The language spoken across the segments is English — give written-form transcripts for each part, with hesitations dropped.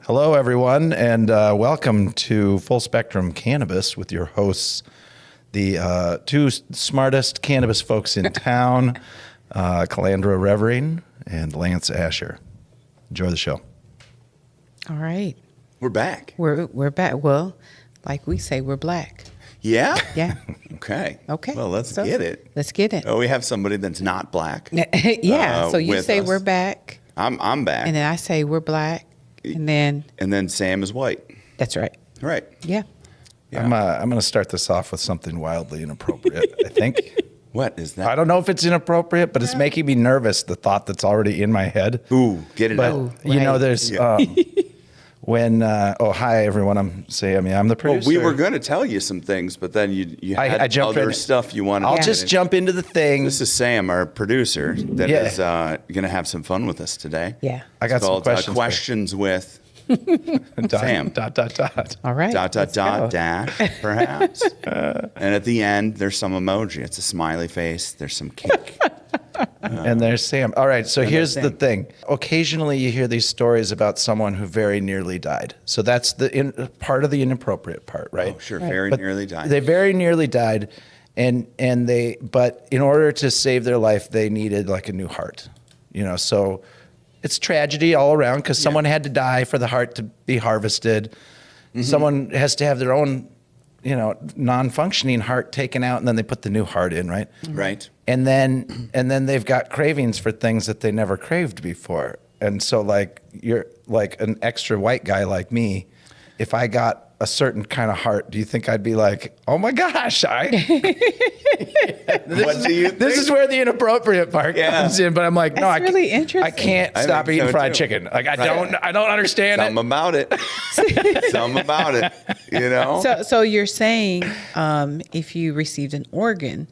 Hello, everyone, and welcome to Full Spectrum Cannabis with your hosts, the two smartest cannabis folks in town, Calandra Revering and Lance Asher. Enjoy the show. All right. We're back. We're back. Well, like we say, we're black. Yeah? Yeah. Okay. Okay. Well, let's get it. Let's get it. Oh, we have somebody that's not black. Yeah. So you with say us. we're back. I'm back. And then I say we're black. And then Sam is white. that's right. Right. Yeah. Yeah. I'm going to start this off with something wildly inappropriate, I think. What is that? I don't know if it's inappropriate, but it's making me nervous, the thought that's already in my head. Ooh, get it But, out. you know, right. there's... When, hi, everyone, I'm Sam. Yeah, I'm the Well, producer. we were going to tell you some things, but then you had I jumped other in. stuff you wanted I'll to just get in. jump into the thing. This is Sam, our producer, that Yeah. is going to have some fun with us today. Yeah. I got It's some called, questions. Questions with Sam. Sam. All right. Dot, let's go. dash, perhaps. And at the end, there's some emoji. It's a smiley face. There's some cake. And there's Sam. All right, so here's the Sam. thing. Occasionally you hear these stories about someone who very nearly died. So that's the part of the inappropriate part, right? Oh, sure. Right. Very But nearly died. They very nearly died, but in order to save their life, they needed like a new heart. You know, so it's tragedy all around because someone had to die for the heart to be harvested. Mm-hmm. Someone has to have their own, non-functioning heart taken out, and then they put the new heart in, right? Right. And then they've got cravings for things that they never craved before. And so like you're like an extra white guy like me, if I got a certain kind of heart, do you think I'd be like, oh my gosh, What do you think? this is where the inappropriate part Yeah. comes in. But I'm like, no, That's really I interesting. can't I stop think eating so, fried too. chicken. Like I Right. don't understand Something it. about it. Something about it. You know? So you're saying if you received an organ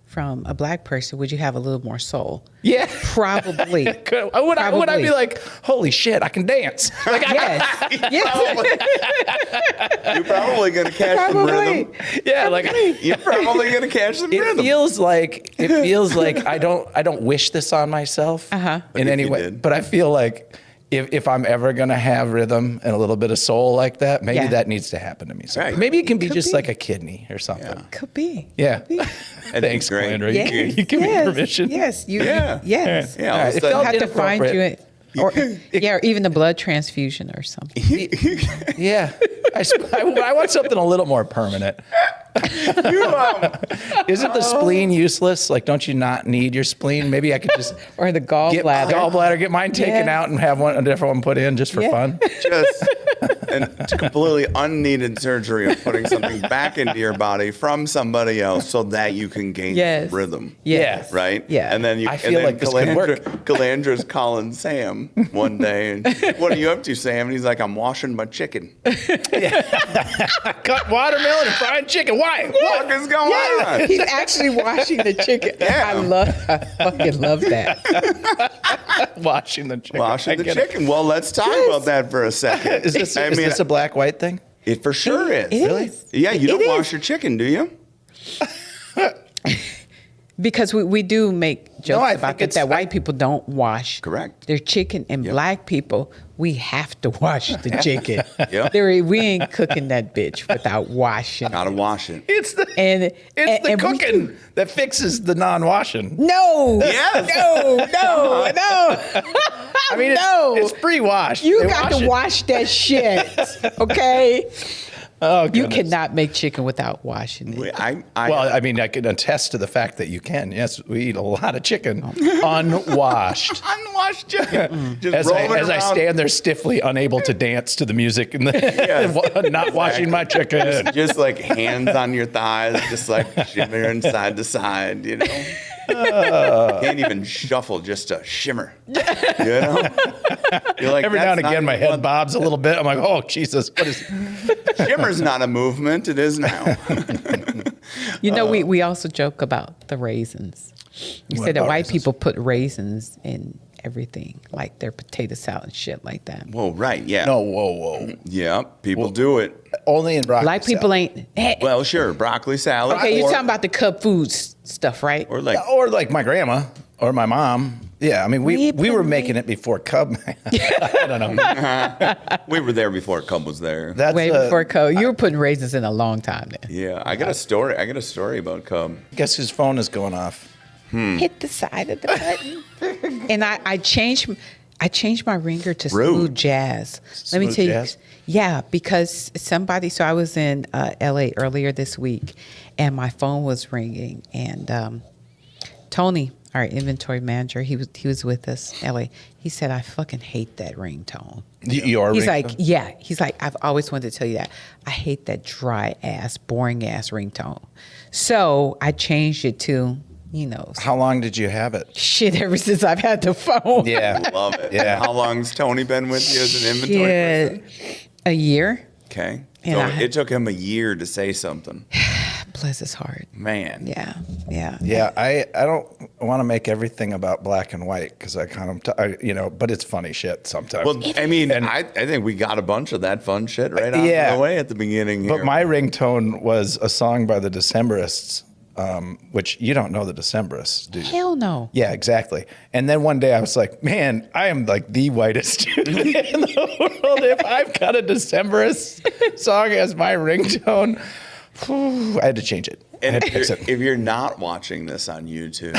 from a black person, would you have a little more soul? Yeah. Probably. Would I be Probably. like, holy shit, I can dance? Like, Yes. Yes. You're probably going to catch some Probably. rhythm. yeah, like You're probably going to catch some it rhythm. feels like I don't wish this on myself Uh-huh. in But if any you way. did. But I feel like if I'm ever gonna have rhythm and a little bit of soul like that, maybe Yeah. that needs to happen to me. So Right. maybe it can be Could just be. like a kidney or something. Could be. Yeah. think Thanks, great. Calandra. Yes. You give me Yes. permission. Yes. Yeah. Yes. Yeah. All right. It All felt Have to find you, inappropriate. or even a blood transfusion or something. Yeah. I want something a little more permanent. Isn't the spleen useless? Like, don't you not need your spleen? Maybe I could just Or the get gallbladder. get mine taken Yeah. out and have a different one put in just for Yeah. fun. Just an completely unneeded surgery of putting something back into your body from somebody else so that you can gain Yes. rhythm. Yes. Right? Yeah. And then I feel like this could work. Calandra's calling Sam one day. And, what are you up to, Sam? And he's like, I'm washing my chicken. Cut watermelon and fried chicken. Why? What is going on? He's actually washing the chicken. Yeah. I fucking love that. Washing the chicken. Washing the chicken. Well, let's talk about that for a second. Is this a black white thing? It for sure is. It Really? is. Yeah, you It don't is. wash your chicken, do you? Because we do make jokes I about think that, it's- that white people don't wash Correct. their chicken, and Yep. black people, we have to wash the chicken. Yep. We ain't cooking that bitch without washing. Gotta wash it. It's the And it's the and we- cooking that fixes the non-washing. No. Yes. No. I mean, No. it's pre-washed. You They got to it. wash that shit. Okay. Oh, You goodness. cannot make chicken without washing it. Well, I mean, I can attest to the fact that you can. Yes, we eat a lot of chicken unwashed. unwashed chicken. Just As rolling I around. stand there stiffly, unable to dance to the music and not washing my chicken. Just like hands on your thighs, just like shimmering side to side, you know? Can't even shuffle, just a shimmer. You know? You're like, Every now and "That's not again, my even head one-" bobs a little bit. I'm like, oh, Jesus, what is... Shimmer's not a movement, it is now. You know, we also joke about the raisins. You What say that about white raisins? people put raisins in everything, like their potato salad and shit like that. Whoa, right, yeah. No, whoa. Yeah, people do it. Only in broccoli Black people salad. ain't. Well, sure, broccoli salad. Okay, you're or, talking about the Cub Foods stuff, right? or like Or like my grandma or my mom. Yeah, I mean, we We were put making it before Cub. I don't know. We were there before Cub was there. That's Way before code. You were putting raisins in a long time then. Yeah, I got a story. I got a story about Cub. Guess whose phone is going off? Hit the side of the button. And I changed my ringer to Rude. smooth jazz. Let me Smooth tell jazz? you. Yeah, because so I was in LA earlier this week and my phone was ringing and Tony, our inventory manager, he was with us, LA. He said, I fucking hate that ringtone. Your He's ringtone? like, yeah. He's like, I've always wanted to tell you that. I hate that dry ass, boring ass ringtone. So I changed it to, How long did you have it? shit ever since I've had the phone. Yeah. Love it. Yeah. How long's Tony been with you as an inventory person? Shit. A year. Okay. And So I- it took him a year to say something. Bless his heart. Man. Yeah. Yeah, I don't want to make everything about black and white because I kind of, but it's funny shit sometimes. Well, I mean, I think we got a bunch of that fun shit right out Yeah. of the way at the beginning here. But my ringtone was a song by the Decemberists, which you don't know the Decemberists, do you? Hell no. Yeah, exactly. And then one day I was like, man, I am like the whitest dude in the world. If I've got a Decemberist song as my ringtone, whew, I had to change it. I and had to fix it. if you're not watching this on YouTube,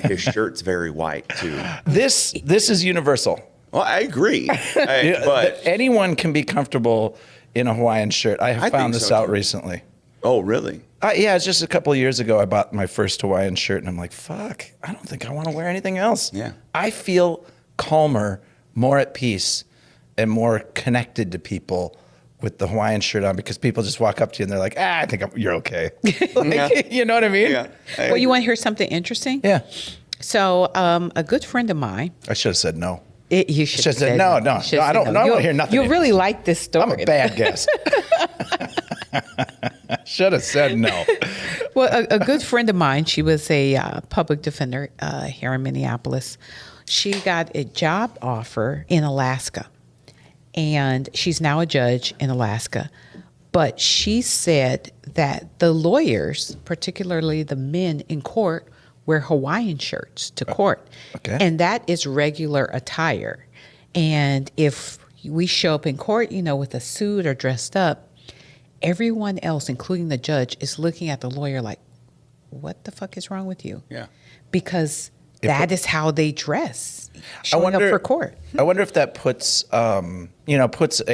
his shirt's very white too. This is universal. Well, I agree. Yeah, But anyone can be comfortable in a Hawaiian shirt. I I have think found this so, out too. recently. oh, really? Yeah, it's just a couple of years ago I bought my first Hawaiian shirt, and I'm like, fuck, I don't think I want to wear anything else. Yeah. I feel calmer, more at peace, and more connected to people with the Hawaiian shirt on because people just walk up to you and they're like, I think you're okay. Yeah. You know what I mean? Yeah. Well, you want to hear something interesting? Yeah. So, a good friend of mine. I should have said no. You should have Should've said no. You should No, I have don't- said no, I You'll- wanna hear nothing. You'll really like this story. I'm a bad guest. Should have said no. Well, a good friend of mine, she was a public defender here in Minneapolis. She got a job offer in Alaska, and she's now a judge in Alaska. But she said that the lawyers, particularly the men in court, wear Hawaiian shirts to court. Okay. And that is regular attire. And if we show up in court, with a suit or dressed up, everyone else, including the judge, is looking at the lawyer like, what the fuck is wrong with you? Yeah. Because that is how they dress, showing up for court. I wonder if that puts puts an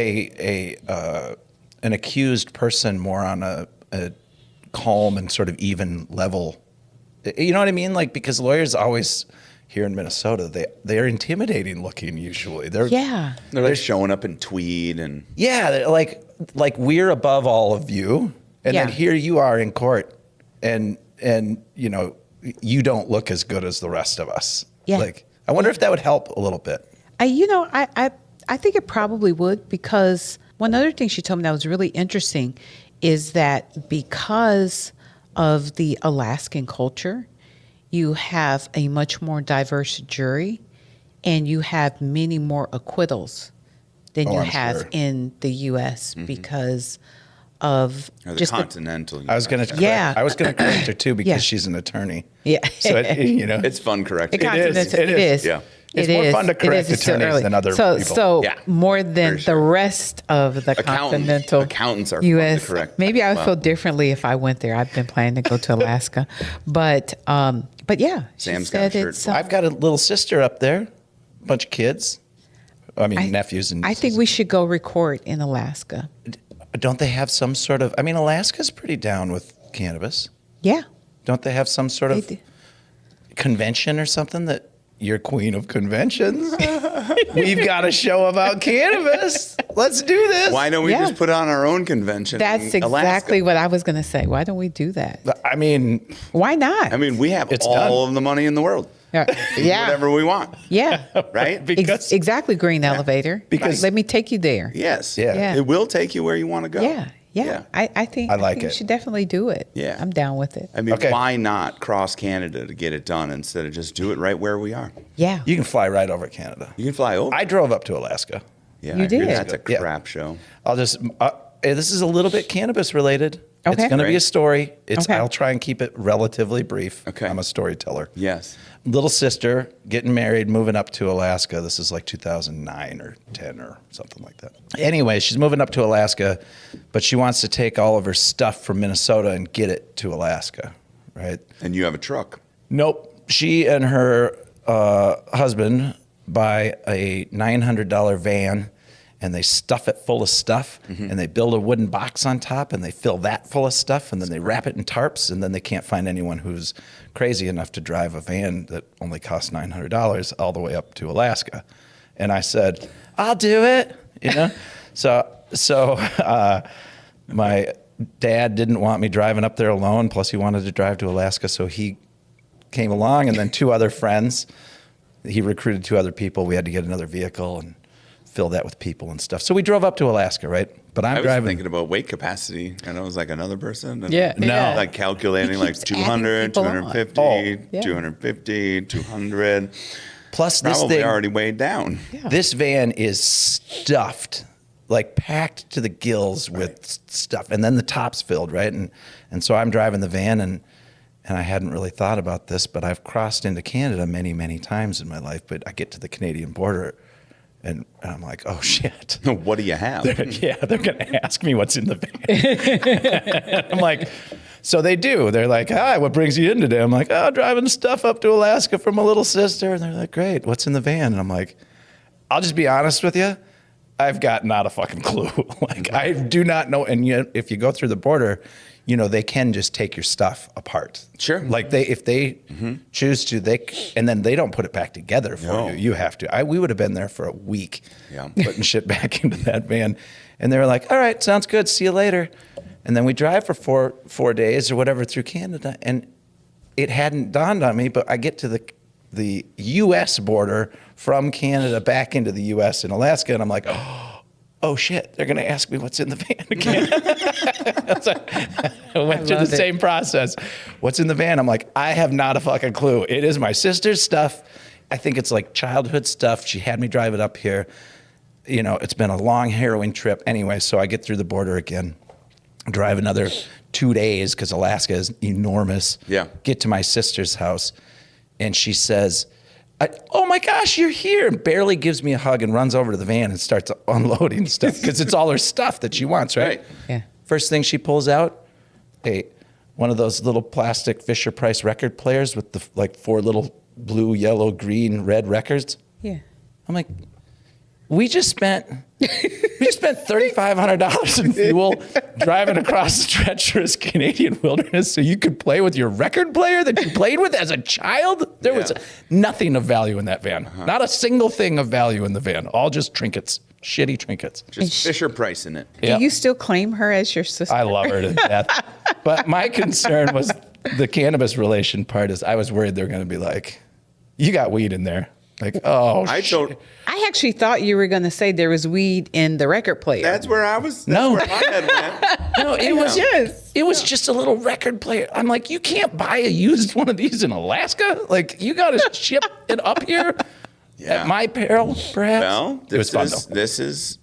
accused person more on a calm and sort of even level. You know what I mean? Like, because lawyers always here in Minnesota, they're intimidating looking usually. They're Yeah. They're like showing up in tweed and yeah, they're like we're above all of you, and Yeah. then here you are in court, and you don't look as good as the rest of us. Yeah. Like, I wonder if that would help a little bit. I think it probably would, because one other thing she told me that was really interesting is that because of the Alaskan culture, you have a much more diverse jury and you have many more acquittals than you I'm have sure. in the U.S. because of or the just continental. I was going to Yeah. correct her too because Yeah. she's an attorney. Yeah. So It's fun correcting. It is. It is. Yeah. It's It more is. fun to It correct is. It's so attorneys early. than other so, people. So Yeah, more than for sure. the rest of the continental Accountants are fun to U.S. correct. Maybe I would Wow. feel differently if I went there. I've been planning to go to Alaska, but yeah, she Sam's got a said shirt it's. for I've got a little sister up there, a bunch of kids. I mean, nephews and I nieces. think we should go record in Alaska. Don't they have some sort of? I mean, Alaska's pretty down with cannabis. Yeah, Don't they have some sort they of do. convention or something that you're queen of conventions? We've got a show about cannabis. Let's do this. Why don't we Yeah. just put on our own convention? That's in Alaska? exactly what I was going to say. Why don't we do that? I mean, Why not? I mean, we have It's all done. of the money in the world. yeah, Whatever we want, yeah. right? because Exactly, green elevator. Because- let me take you there. Yes. Yeah. Yeah. It will take you where you want to go. Yeah. Yeah. I think I like think it. we should definitely do it. Yeah. I'm down with it. I mean, Okay. why not cross Canada to get it done instead of just do it right where we are? Yeah. you can fly right over Canada. You can fly over. I drove up to Alaska. yeah, You I hear did. That's a Yeah. crap show. I'll just. This is a little bit cannabis related. It's Okay. going to be Great. a story. Okay. I'll try and keep it relatively brief. Okay. I'm a storyteller. Yes. Little sister getting married, moving up to Alaska. This is like 2009 or 10 or something like that. Anyway, she's moving up to Alaska, but she wants to take all of her stuff from Minnesota and get it to Alaska, right? And you have a truck. Nope. She and her husband buy a $900 van and they stuff it full of stuff and they build a wooden box on top and they fill that full of stuff and then they wrap it in tarps and then they can't find anyone who's crazy enough to drive a van that only costs $900 all the way up to Alaska. And I said, I'll do it, you know? So my dad didn't want me driving up there alone. Plus he wanted to drive to Alaska. So he came along and then two other friends, he recruited two other people. We had to get another vehicle and fill that with people and stuff. So we drove up to Alaska, right? But I was driving. thinking about weight capacity, and I was like another person. And Yeah. No. Yeah. Like calculating like keeps adding 200, people on. 250, Oh. Yeah. 250, 200. Plus this Probably thing, already weighed down. Yeah. this van is stuffed, like packed to the gills with stuff. And then the top's filled, right? And so I'm driving the van and I hadn't really thought about this, but I've crossed into Canada many, many times in my life. But I get to the Canadian border and I'm like, oh shit. What do you have? They're going to ask me what's in the van. I'm like, so they do. They're like, hi, what brings you in today? I'm like, oh, driving stuff up to Alaska for my little sister. And they're like, great, what's in the van? And I'm like, I'll just be honest with you. I've got not a fucking clue. Like, I do not know. And yet, if you go through the border, you know, they can just take your stuff apart. Sure. Like if they choose to, and then they don't put it back together for No. you. You have to. We would have been there for a week Yeah. putting shit back into that van. And they were like, all right, sounds good. See you later. And then we drive for four days or whatever through Canada. And it hadn't dawned on me, but I get to the U.S. border from Canada back into the U.S. in Alaska. And I'm like, oh shit, they're going to ask me what's in the van again. I went through the same process. What's in the van? I'm like, I have not a fucking clue. It is my sister's stuff. I think it's like childhood stuff. She had me drive it up here. You know, it's been a long, harrowing trip. Anyway, so I get through the border again, drive another 2 days because Alaska is enormous. Yeah. Get to my sister's house, and she says, oh my gosh, you're here. And barely gives me a hug and runs over to the van and starts unloading stuff because it's all her stuff that she wants, right? Right. Yeah. First thing she pulls out, one of those little plastic Fisher Price record players with the like four little blue, yellow, green, red records. Yeah. I'm like, we just spent $3,500 in fuel driving across the treacherous Canadian wilderness so you could play with your record player that you played with as a child. There was nothing of value in that van. Not a single thing of value in the van. All just trinkets, shitty trinkets. Just Fisher Price in it. Yeah. Do you still claim her as your sister? I love her to death. But my concern was the cannabis relation part is I was worried they're going to be like, you got weed in there. Like, oh, shit. I actually thought you were going to say there was weed in the record player. That's where I was. No. That's where my head went. No, Yes. it was just a little record player. I'm like, you can't buy a used one of these in Alaska. Like, you got to ship it up here at my peril, perhaps. Well, it was fun though. This is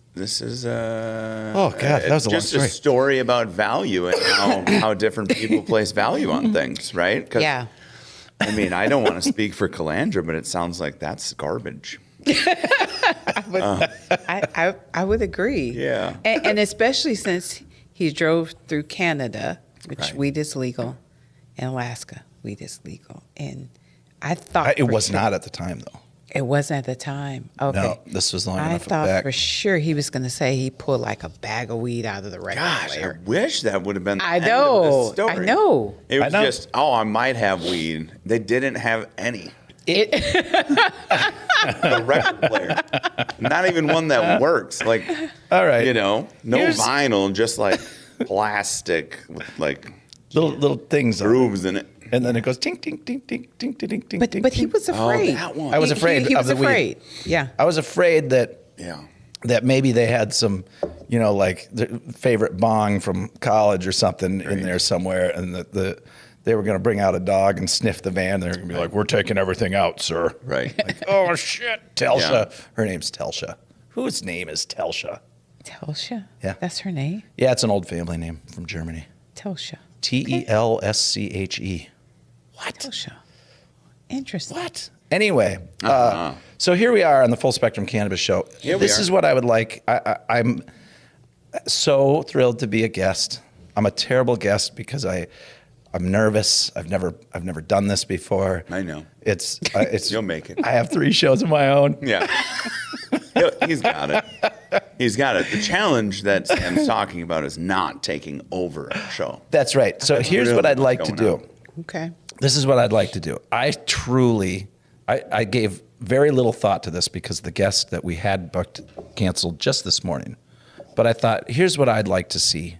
Oh God, that was a long just story. a story about value and how different people place value on things, right? 'Cause, Yeah. I mean, I don't want to speak for Calandra, but it sounds like that's garbage. I would agree. Yeah. And especially since he drove through Canada, which Right. weed is legal, and Alaska, weed is legal. And I thought It for was sure- not at the time though. It wasn't at the time. Okay. No, this was long I enough thought back. for sure he was going to say he pulled like a bag of weed out of the record Gosh, player. I wish that would have been the I end know. of this story. I know. It was I know. just, I might have weed. They didn't have any. The record player. Not even one that works. Like, All right. no Here's- vinyl, just like plastic with like little things on it. grooves in it. And then it goes ting ting ting ting ting ting ting ting. But he was afraid. that one. I was afraid He of was the weed. afraid. Yeah. I was afraid that Yeah. maybe they had some, like their favorite bong from college or something in there somewhere, and that they were going to bring out a dog and sniff the van. They're going to be like, "We're taking everything out, sir." Right. Like, oh shit, Telsha. Yeah. Her name's Telsha. Whose name is Telsha? Telsha? Yeah. That's her name? Yeah, it's an old family name from Germany. Telsha. Telsche. What? Telsha. Interesting. What? Anyway, so here we are on the Full Spectrum Cannabis Show. This is what I would like. I'm so thrilled to be a guest. I'm a terrible guest because I'm nervous. I've never done this before. I know. It's You'll make it. I have 3 shows of my own. Yeah. He's got it. He's got it. The challenge that Sam's talking about is not taking over a show. That's right. So here's really what I'd like what's to going do. on. Okay. This is what I'd like to do. I gave very little thought to this because the guest that we had booked canceled just this morning. But I thought, here's what I'd like to see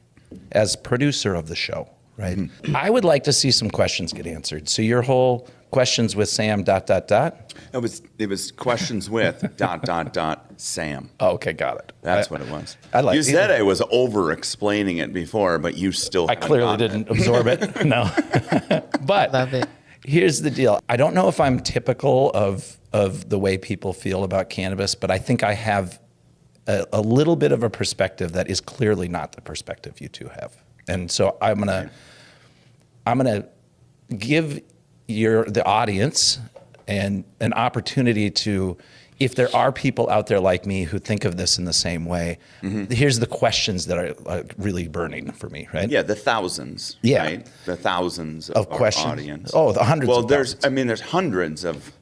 as producer of the show, right? Mm-hmm. I would like to see some questions get answered. So your whole questions with Sam ... It was questions with ... Sam. Oh, okay, got it. That's what it was. I like you it. said I was over explaining it before, but you still I haven't clearly gotten didn't absorb it. No. But Love it. here's the deal. I don't know if I'm typical of the way people feel about cannabis, but I think I have a little bit of a perspective that is clearly not the perspective you two have. And so I'm gonna give the audience and an opportunity to, if there are people out there like me who think of this in the same way, here's the questions that are really burning for me, right? Yeah, the thousands. Yeah. Right? The thousands of our questions. audience. Oh, the hundreds Well, of there's thousands. hundreds of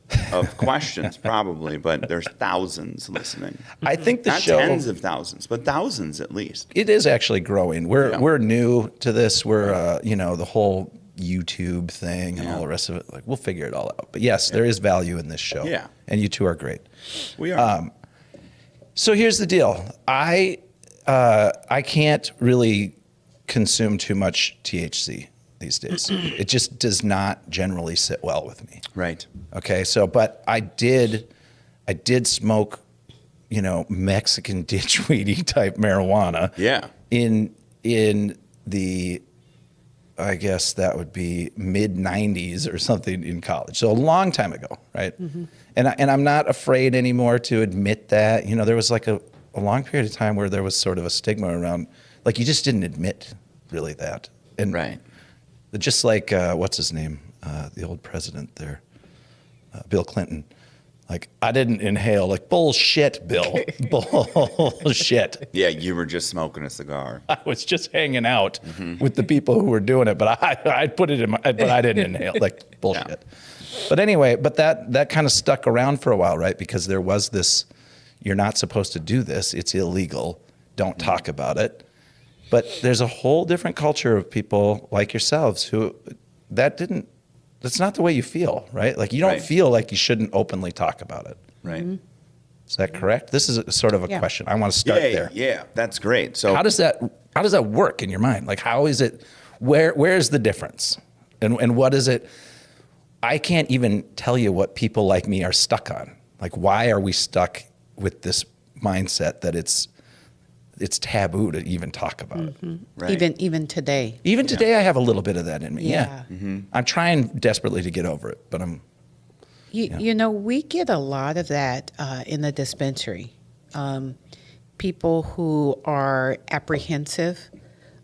questions probably, but there's thousands listening. I think the Not show, tens of thousands, but thousands at least. it is actually growing. We're Yeah. new to this. We're the whole YouTube thing and all the rest of it. Like, we'll figure it all out. But yes, there is value in this show. Yeah. And you two are great. We are. So here's the deal. I can't really consume too much THC these days. It just does not generally sit well with me. Right. Okay. So, but I did smoke, Mexican ditchweedy type marijuana. Yeah. In the, I guess that would be mid 90s or something in college. So a long time ago, right? And I'm not afraid anymore to admit that. There was like a long period of time where there was sort of a stigma around, like you just didn't admit really that. And Right. just like, what's his name? The old president there, Bill Clinton. Like, I didn't inhale. Like, bullshit, Bill. Bullshit. Yeah, you were just smoking a cigar. I was just hanging out with the people who were doing it, but I put it in but I didn't inhale. Like, bullshit. Yeah. But anyway, that kind of stuck around for a while, right? Because there was this, you're not supposed to do this. It's illegal. Don't talk about it. But there's a whole different culture of people like yourselves who that's not the way you feel, right? Like, you don't Right. feel like you shouldn't openly talk about it. Right. Is that correct? This is sort of a Yeah. question. I want to start there. Yeah, that's great. So How does that work in your mind? Like, how is it, where's the difference? And what is it? I can't even tell you what people like me are stuck on. Like, why are we stuck with this mindset that it's taboo to even talk about it? Right. Even today. Even today, I have a little bit of that in me. Yeah. Yeah. I'm trying desperately to get over it, but We get a lot of that in the dispensary. People who are apprehensive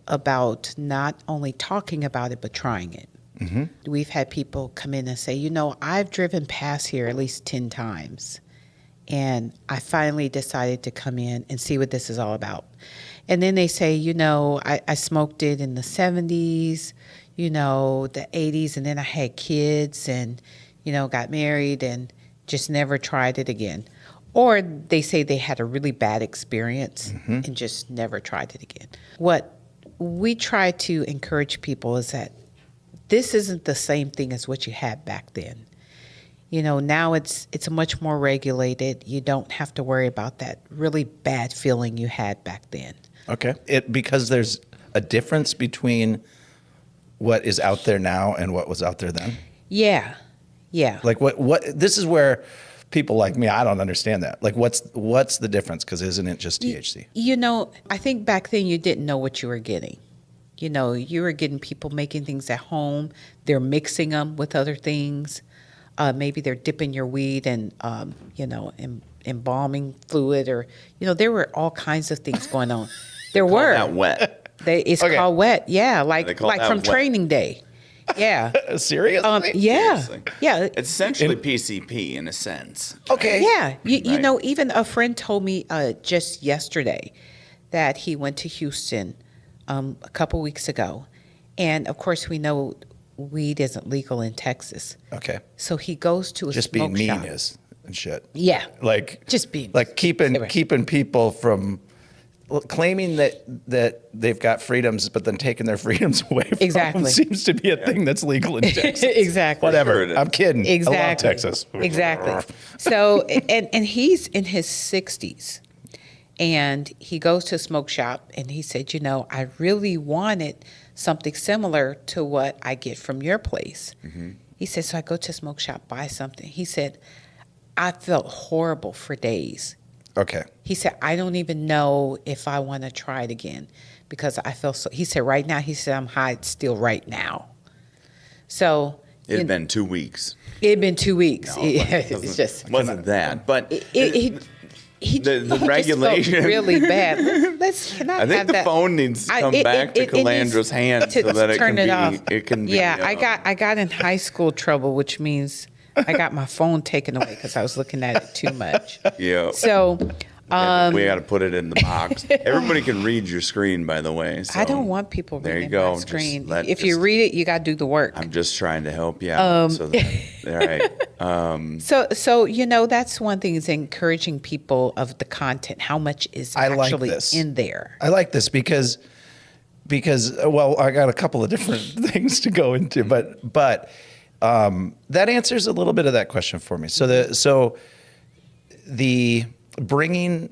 about not only talking about it, but trying it. We've had people come in and say, I've driven past here at least 10 times. And I finally decided to come in and see what this is all about. And then they say, I smoked it in the 70s, the 80s, and then I had kids and, got married and just never tried it again. Or they say they had a really bad experience and just never tried it again. What we try to encourage people is that this isn't the same thing as what you had back then. Now it's much more regulated. You don't have to worry about that really bad feeling you had back then. okay. Because there's a difference between what is out there now and what was out there then. Yeah. Like, what this is where people like me, I don't understand that. Like, what's the difference? Because isn't it just THC? I think back then you didn't know what you were getting. You were getting people making things at home. They're mixing them with other things. Maybe they're dipping your weed in embalming fluid, or there were all kinds of things going on. There were that wet. It's Okay. called wet. Yeah, They like call that from wet. training day. Yeah. Seriously? Yeah. Seriously. Yeah. It's essentially PCP in a sense. Okay. Yeah. You Right. know, even a friend told me just yesterday that he went to Houston a couple weeks ago. And of course, we know weed isn't legal in Texas. Okay. So he goes to a Just smoke being mean shop. is and shit. Yeah. Like Just being- like keeping Anyway. keeping people from claiming that they've got freedoms, but then taking their freedoms away from Exactly. them seems to be a thing that's legal in Texas. Exactly. Whatever. Sure it is. I'm kidding. Exactly. I love Texas. Exactly. So, and he's in his 60s, and he goes to a smoke shop, and he said, you know, I really wanted something similar to what I get from your place. He said, so I go to a smoke shop, buy something. He said, I felt horrible for days. Okay. He said, I don't even know if I want to try it again because I feel so. He said, right now, he said, I'm high still right now. So It had been 2 weeks. it had been 2 weeks. No, It's just. wasn't that, but He The just felt regulation- really bad. Can I I think have the that? phone needs to come back to it needs Calandra's hand to so that it turn can it be. off. It can be. Yeah, I got in high school trouble, which means I got my phone taken away because I was looking at it too much. Yeah. So we got to put it in the box. Everybody can read your screen, by the way. So I don't want people there reading you go. my Just screen. let- If you just- read it, you got to do the work. I'm just trying to help you out. So that, all right. So you know, that's one thing is encouraging people of the content. How much is I like actually this. in there? I like this because well, I got a couple of different things to go into, but that answers a little bit of that question for me. So the bringing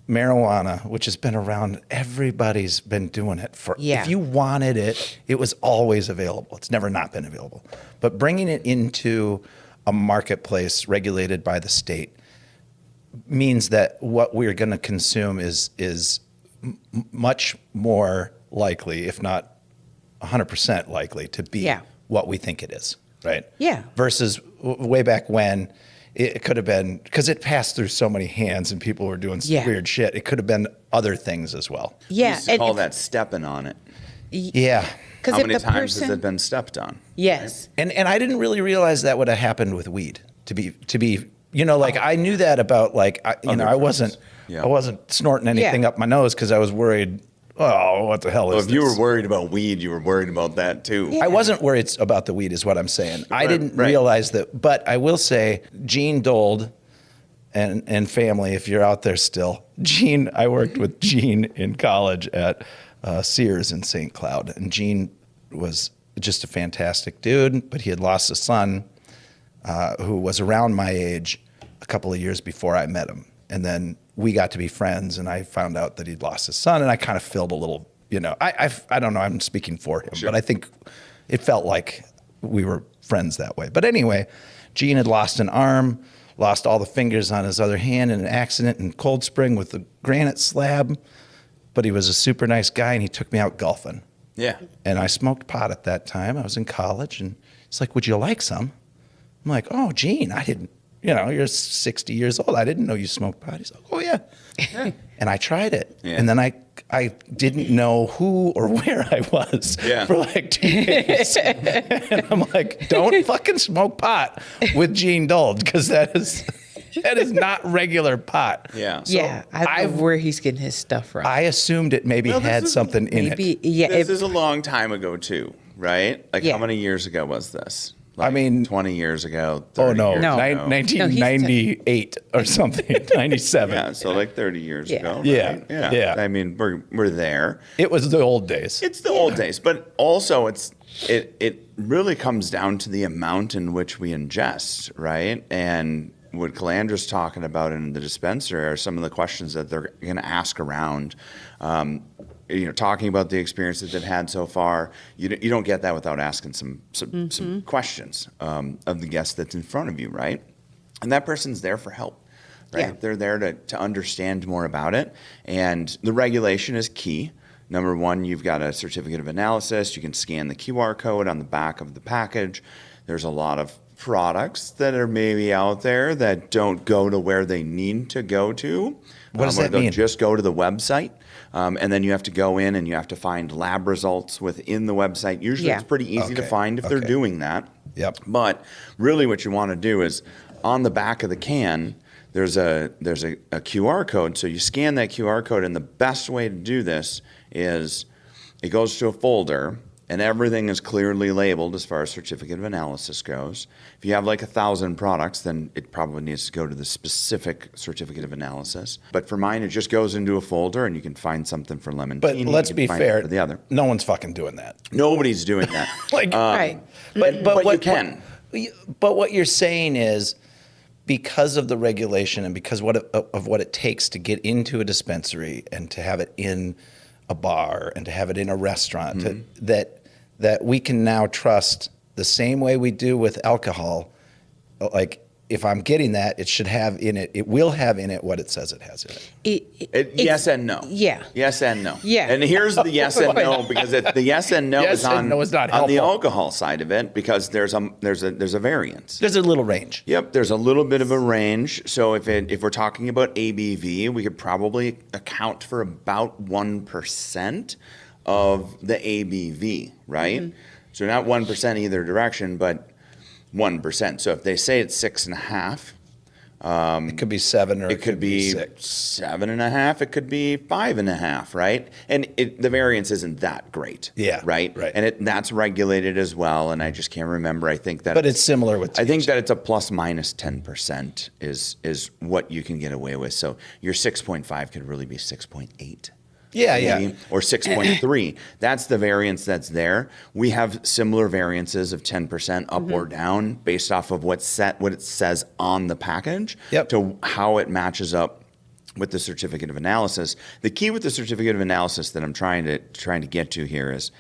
marijuana, which has been around, everybody's been doing it for. Yeah. If you wanted it, it was always available. It's never not been available. But bringing it into a marketplace regulated by the state means that what we're going to consume is much more likely, if not 100% likely, to be Yeah. what we think it is, right? Yeah. Versus way back when it could have been, because it passed through so many hands and people were doing Yeah. weird shit. It could have been other things as well. We Yeah, used to call that stepping on it. Yeah. because How if many the times person, has it been stepped on? yes, And I didn't really realize that would have happened with weed. To be, you know, like I knew that about like I Other wasn't drugs. Yeah. I wasn't snorting anything Yeah. up my nose because I was worried. Oh, what the hell Well, is if you this? were worried about weed, you were worried about that too. I wasn't worried about the weed, is what I'm saying. I didn't right. realize that, but I will say, Gene Dold and family, if you're out there still, Gene, I worked with Gene in college at Sears in St. Cloud, and Gene was just a fantastic dude, but he had lost a son who was around my age a couple of years before I met him. And then we got to be friends, and I found out that he'd lost his son, and I kind of felt a little, you know, I don't know, I'm speaking for him, but I think it felt like we were friends that way. But anyway, Gene had lost an arm, lost all the fingers on his other hand in an accident in Cold Spring with a granite slab, but he was a super nice guy, and he took me out golfing. Yeah. And I smoked pot at that time. I was in college, and he's like, would you like some? I'm like, oh, Gene, I didn't, you know, you're 60 years old. I didn't know you smoked pot. He's like, oh, yeah. And I tried it. Yeah. And then I didn't know who or where I was Yeah. for like 2 days. And I'm like, don't fucking smoke pot with Gene Dold, because that is not regular pot. Yeah. So yeah. I don't know where he's getting his stuff from. I assumed it maybe Well, this had is- something in Maybe, it. yeah. This is a long time ago too, right? Like Yeah. how many years ago was this? Like I mean- 20 years ago. Oh, 30 no. years No. ago. 1998 or something, 97. Yeah, so like 30 years Yeah. ago. Right? Yeah, yeah. I mean, we're there. It was the old days. It's the old days, but also it really comes down to the amount in which we ingest, right? And what Calandra's talking about in the dispenser are some of the questions that they're going to ask around. Talking about the experience that they've had so far, you don't get that without asking some questions of the guest that's in front of you, right? And that person's there for help, right? Yeah. They're there to understand more about it, and the regulation is key. Number one, you've got a certificate of analysis. You can scan the QR code on the back of the package. There's a lot of products that are maybe out there that don't go to where they need to go to. What does Or that they'll mean? just go to the website. And then you have to go in and you have to find lab results within the website. Usually Yeah. it's pretty easy to Okay. find if they're Okay. doing that. Yep. But really what you want to do is on the back of the can, there's a QR code. So you scan that QR code, and the best way to do this is it goes to a folder, and everything is clearly labeled as far as certificate of analysis goes. If you have like 1,000 products, then it probably needs to go to the specific certificate of analysis. But for mine, it just goes into a folder, and you can find something for lemon. But let's be fair. For the other, No one's fucking doing that. nobody's doing that. Like, Right. But you can. But what you're saying is, because of the regulation and because of what it takes to get into a dispensary and to have it in a bar and to have it in a restaurant, that we can now trust the same way we do with alcohol. Like, if I'm getting that, it should have in it, it will have in it what it says it has in it. Yes and no. Yeah. Yes and no. Yeah. And here's the yes and no, because the yes and no Yes is and on, no is not on the helpful. alcohol side of it, because there's a variance. There's a little range. Yep, there's a little bit of a range. So if we're talking about ABV, we could probably account for about 1% of the ABV, right? Mm-hmm. So not 1% either direction, but 1%. So if they say it's 6.5, It could be 7 or it could be 6. 7.5. It could be 5.5, right? And the variance isn't that great. Yeah, Right. right. And that's regulated as well. And I just can't remember. I think that. But it's similar with I think that it's a plus minus 10% is what you can get away with. So your 6.5 could really be 6.8. Yeah, yeah. maybe, or 6.3. That's the variance that's there. We have similar variances of 10% up or down based off of what it says on the package Yep. to how it matches up with the certificate of analysis. The key with the certificate of analysis that I'm trying to get to here is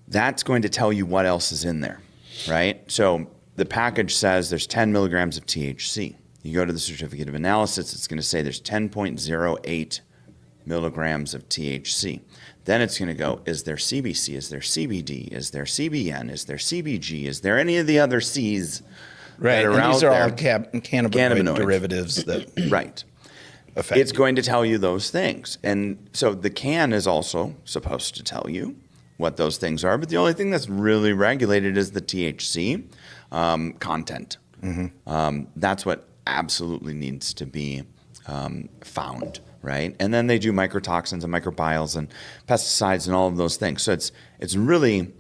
that's going to tell you what else is in there, right? So the package says there's 10 milligrams of THC. You go to the certificate of analysis, it's going to say there's 10.08 milligrams of THC. Then it's going to go, is there CBC? Is there CBD? Is there CBN? Is there CBG? Is there any of the other C's Right. that are And out these are there? all cannabinoid Cannabinoids. derivatives that Right. affect It's going to tell you those things. And so the can is also supposed to tell you what those things are. But the only thing that's really regulated is the THC content. That's what absolutely needs to be found. Right, and then they do microtoxins and microbioles and pesticides and all of those things. So it's really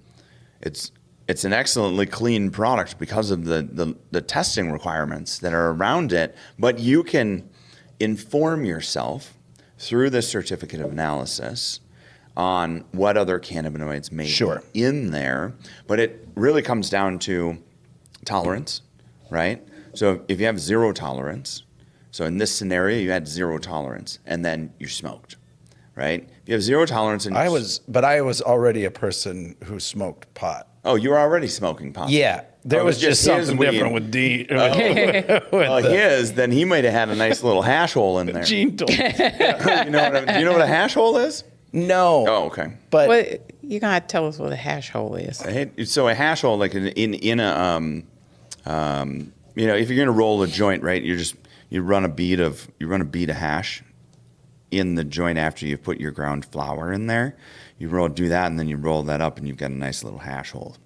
an excellently clean product because of the testing requirements that are around it. But you can inform yourself through the certificate of analysis on what other cannabinoids may Sure. be in there. But it really comes down to tolerance, right? So if you have zero tolerance. So in this scenario, you had zero tolerance, and then you smoked, right? If you have zero tolerance, and I was already a person who smoked pot. oh, you were already smoking pot. Yeah, there Oh, was it's just just his something weed. different with D. Then he might have had a nice little hash hole in there. Gene told me. Do you know what a hash hole is? No. Oh, okay. But What you gotta tell us what a hash hole is? So a hash hole, like in a if you're gonna roll a joint, right? You run a bead of hash in the joint after you've put your ground flour in there. You do that, and then you roll that up, and you've got a nice little hash hole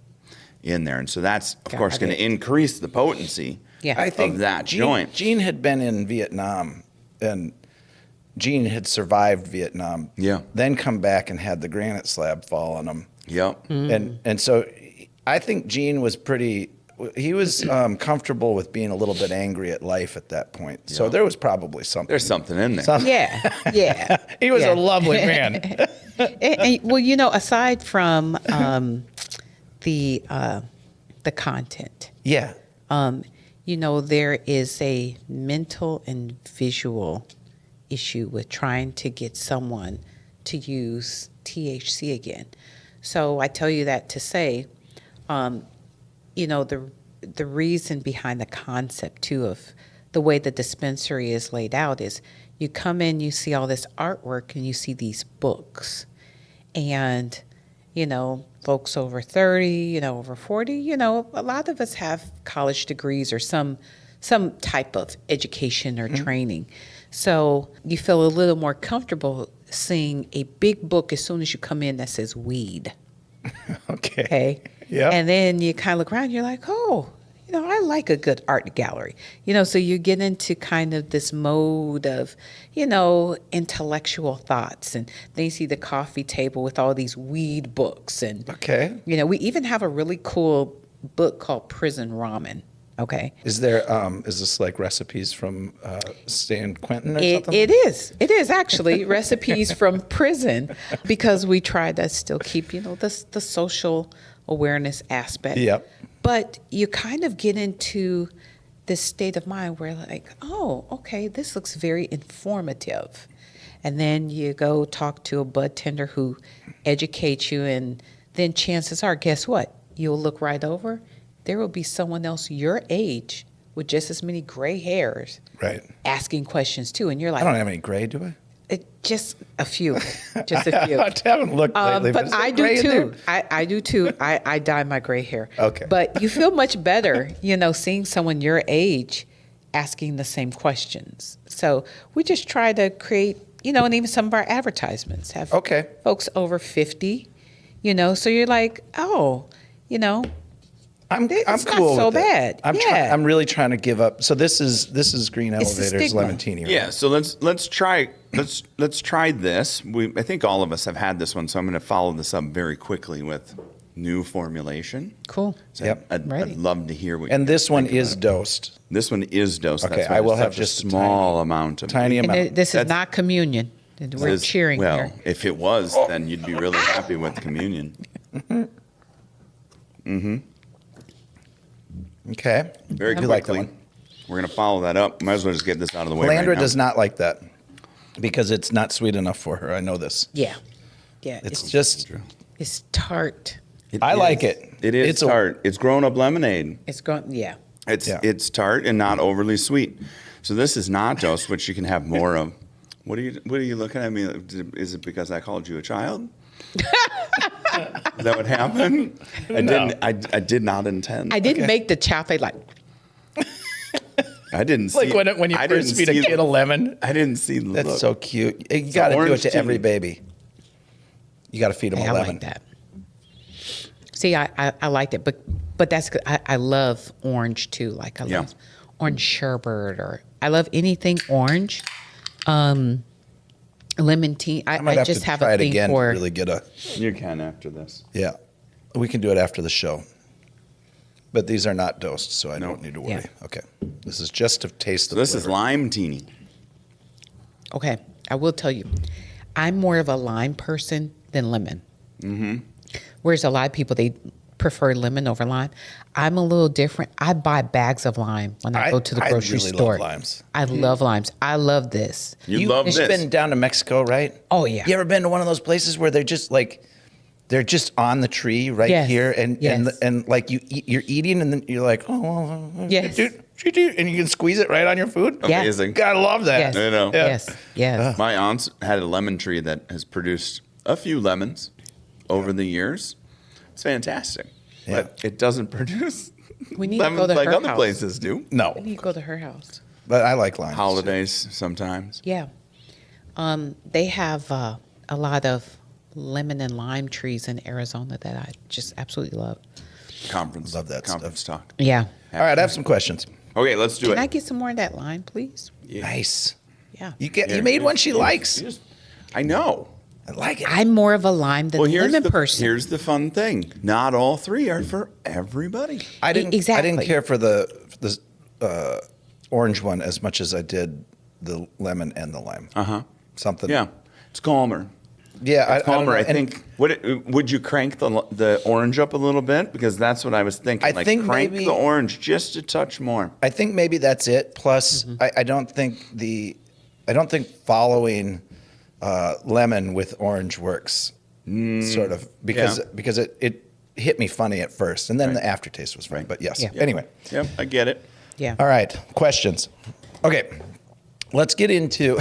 in there. And so that's, of course, going to increase the potency Yeah. I think of that Gene, joint. Gene had been in Vietnam, and Gene had survived Vietnam. Yeah. Then come back and had the granite slab fall on him. Yep. And so I think Gene was he was comfortable with being a little bit angry at life at that point. So there was probably something. There's something in there. Yeah. He was Yeah. a lovely man. Well, aside from the content, Yeah. there is a mental and visual issue with trying to get someone to use THC again. So I tell you that to say, the reason behind the concept too of the way the dispensary is laid out is you come in, you see all this artwork, and you see these books, and folks over 30, over 40, a lot of us have college degrees or some type of education or training. So you feel a little more comfortable seeing a big book as soon as you come in that says weed. Okay. Yeah. And then you kind of look around, you're like, oh, I like a good art gallery. So you get into kind of this mode of, intellectual thoughts. And then you see the coffee table with all these weed books. And, Okay. we even have a really cool book called Prison Ramen. Okay. Is this like recipes from San Quentin or something? It is actually recipes from prison, because we try to still keep, the social awareness aspect. Yep. But you kind of get into this state of mind where like, oh, okay, this looks very informative. And then you go talk to a bud tender who educates you, and then chances are, guess what? You'll look right over. There will be someone else your age with just as many gray hairs, Right. asking questions too. And you're like, I don't have any gray, do I? just a few, just a few. I haven't looked lately, But is there I gray do in too. there? I do too. I dye my gray hair. Okay. But you feel much better, seeing someone your age asking the same questions. So we just try to create, and even some of our advertisements have Okay. folks over 50, so you're like, oh, I'm it's not cool so with it. bad. Yeah. I'm really trying to give up. So this is Green It's the Elevator's stigma. lemon teeny. Right? Yeah, so let's try this. I think all of us have had this one, so I'm going to follow this up very quickly with new formulation. Cool. So Yep. I'd love to hear what. And you this one think about is it. dosed. This one is dosed. Okay, That's why I will it's have such just a a small amount of tiny And amount. this is That's- not communion. We're This- cheering well, here. if it was, then you'd be really happy with communion. Okay. Very You like that quickly, one. we're going to follow that up. Might as well just get this out of the way. Calandra right now. does not like that because it's not sweet enough for her. I know this. Yeah. It's just. It's tart. I like it. It is It's a- tart. It's grown up lemonade. It's going, yeah. It's tart and not overly sweet. So this is not dosed, which you can have more of. What are you looking at me? Is it because I called you a child? Is that what happened? I did not intend. I didn't make the chow fei like, I didn't see. Like when you I first didn't feed a see kid a lemon. I didn't see the That's look. so cute. You got to do it orange to every tea. baby. You got to feed them hey, a I lemon. like that. See, I liked it, but that's good. I love orange too. Like I Yeah. love orange sherbet, or I love anything orange. Lemon tea. I might I have just to have try a it thing again for. to really get a. You can after this. Yeah, we can do it after the show. But these are not dosed, so I don't need to worry. Yeah. Okay, this is just to taste the. So this is flavor. lime teeny. Okay, I will tell you, I'm more of a lime person than lemon. Mm-hmm. Whereas a lot of people, they prefer lemon over lime. I'm a little different. I buy bags of lime when I go to the grocery really store. Love limes. I love limes. I love this. You love You've this. been down to Mexico, right? Oh, yeah. You ever been to one of those places where they're just on the tree right Yes. here, and Yes. and like you're eating, and then you're like, oh, Yes. and you can squeeze it right on your food. Yeah. Amazing. Gotta love that. Yes. I know. Yeah. Yes. Yes. My aunt's had a lemon tree that has produced a few lemons over the years. It's fantastic. Yeah. But it doesn't produce We need to lemons go to like her other house. places do. We No, need to go to her house. but I like limes. Holidays sometimes. Yeah. They have a lot of lemon and lime trees in Arizona that I just absolutely love. Conference. Love that conference talk. Yeah. All right, I have some questions. Okay, let's do Can it. I get some more of that lime, please? Nice. Yeah. You made one she likes. I know. I like it. I'm more of a lime than Well, a here's lemon the person. here's the fun thing. Not all three are for everybody. I didn't exactly. care for the orange one as much as I did the lemon and the lime. Something. Yeah, it's calmer. Yeah, It's calmer. know. I And think. Would you crank the orange up a little bit? Because that's what I was thinking. I think crank maybe- the orange just a touch more. I think maybe that's it. Plus, I don't think following lemon with orange works. Sort of because it hit me funny at first, and then the aftertaste was funny. But yes. Yeah. Anyway. Yep, I get it. Yeah. All right. Questions. Okay. Let's get into.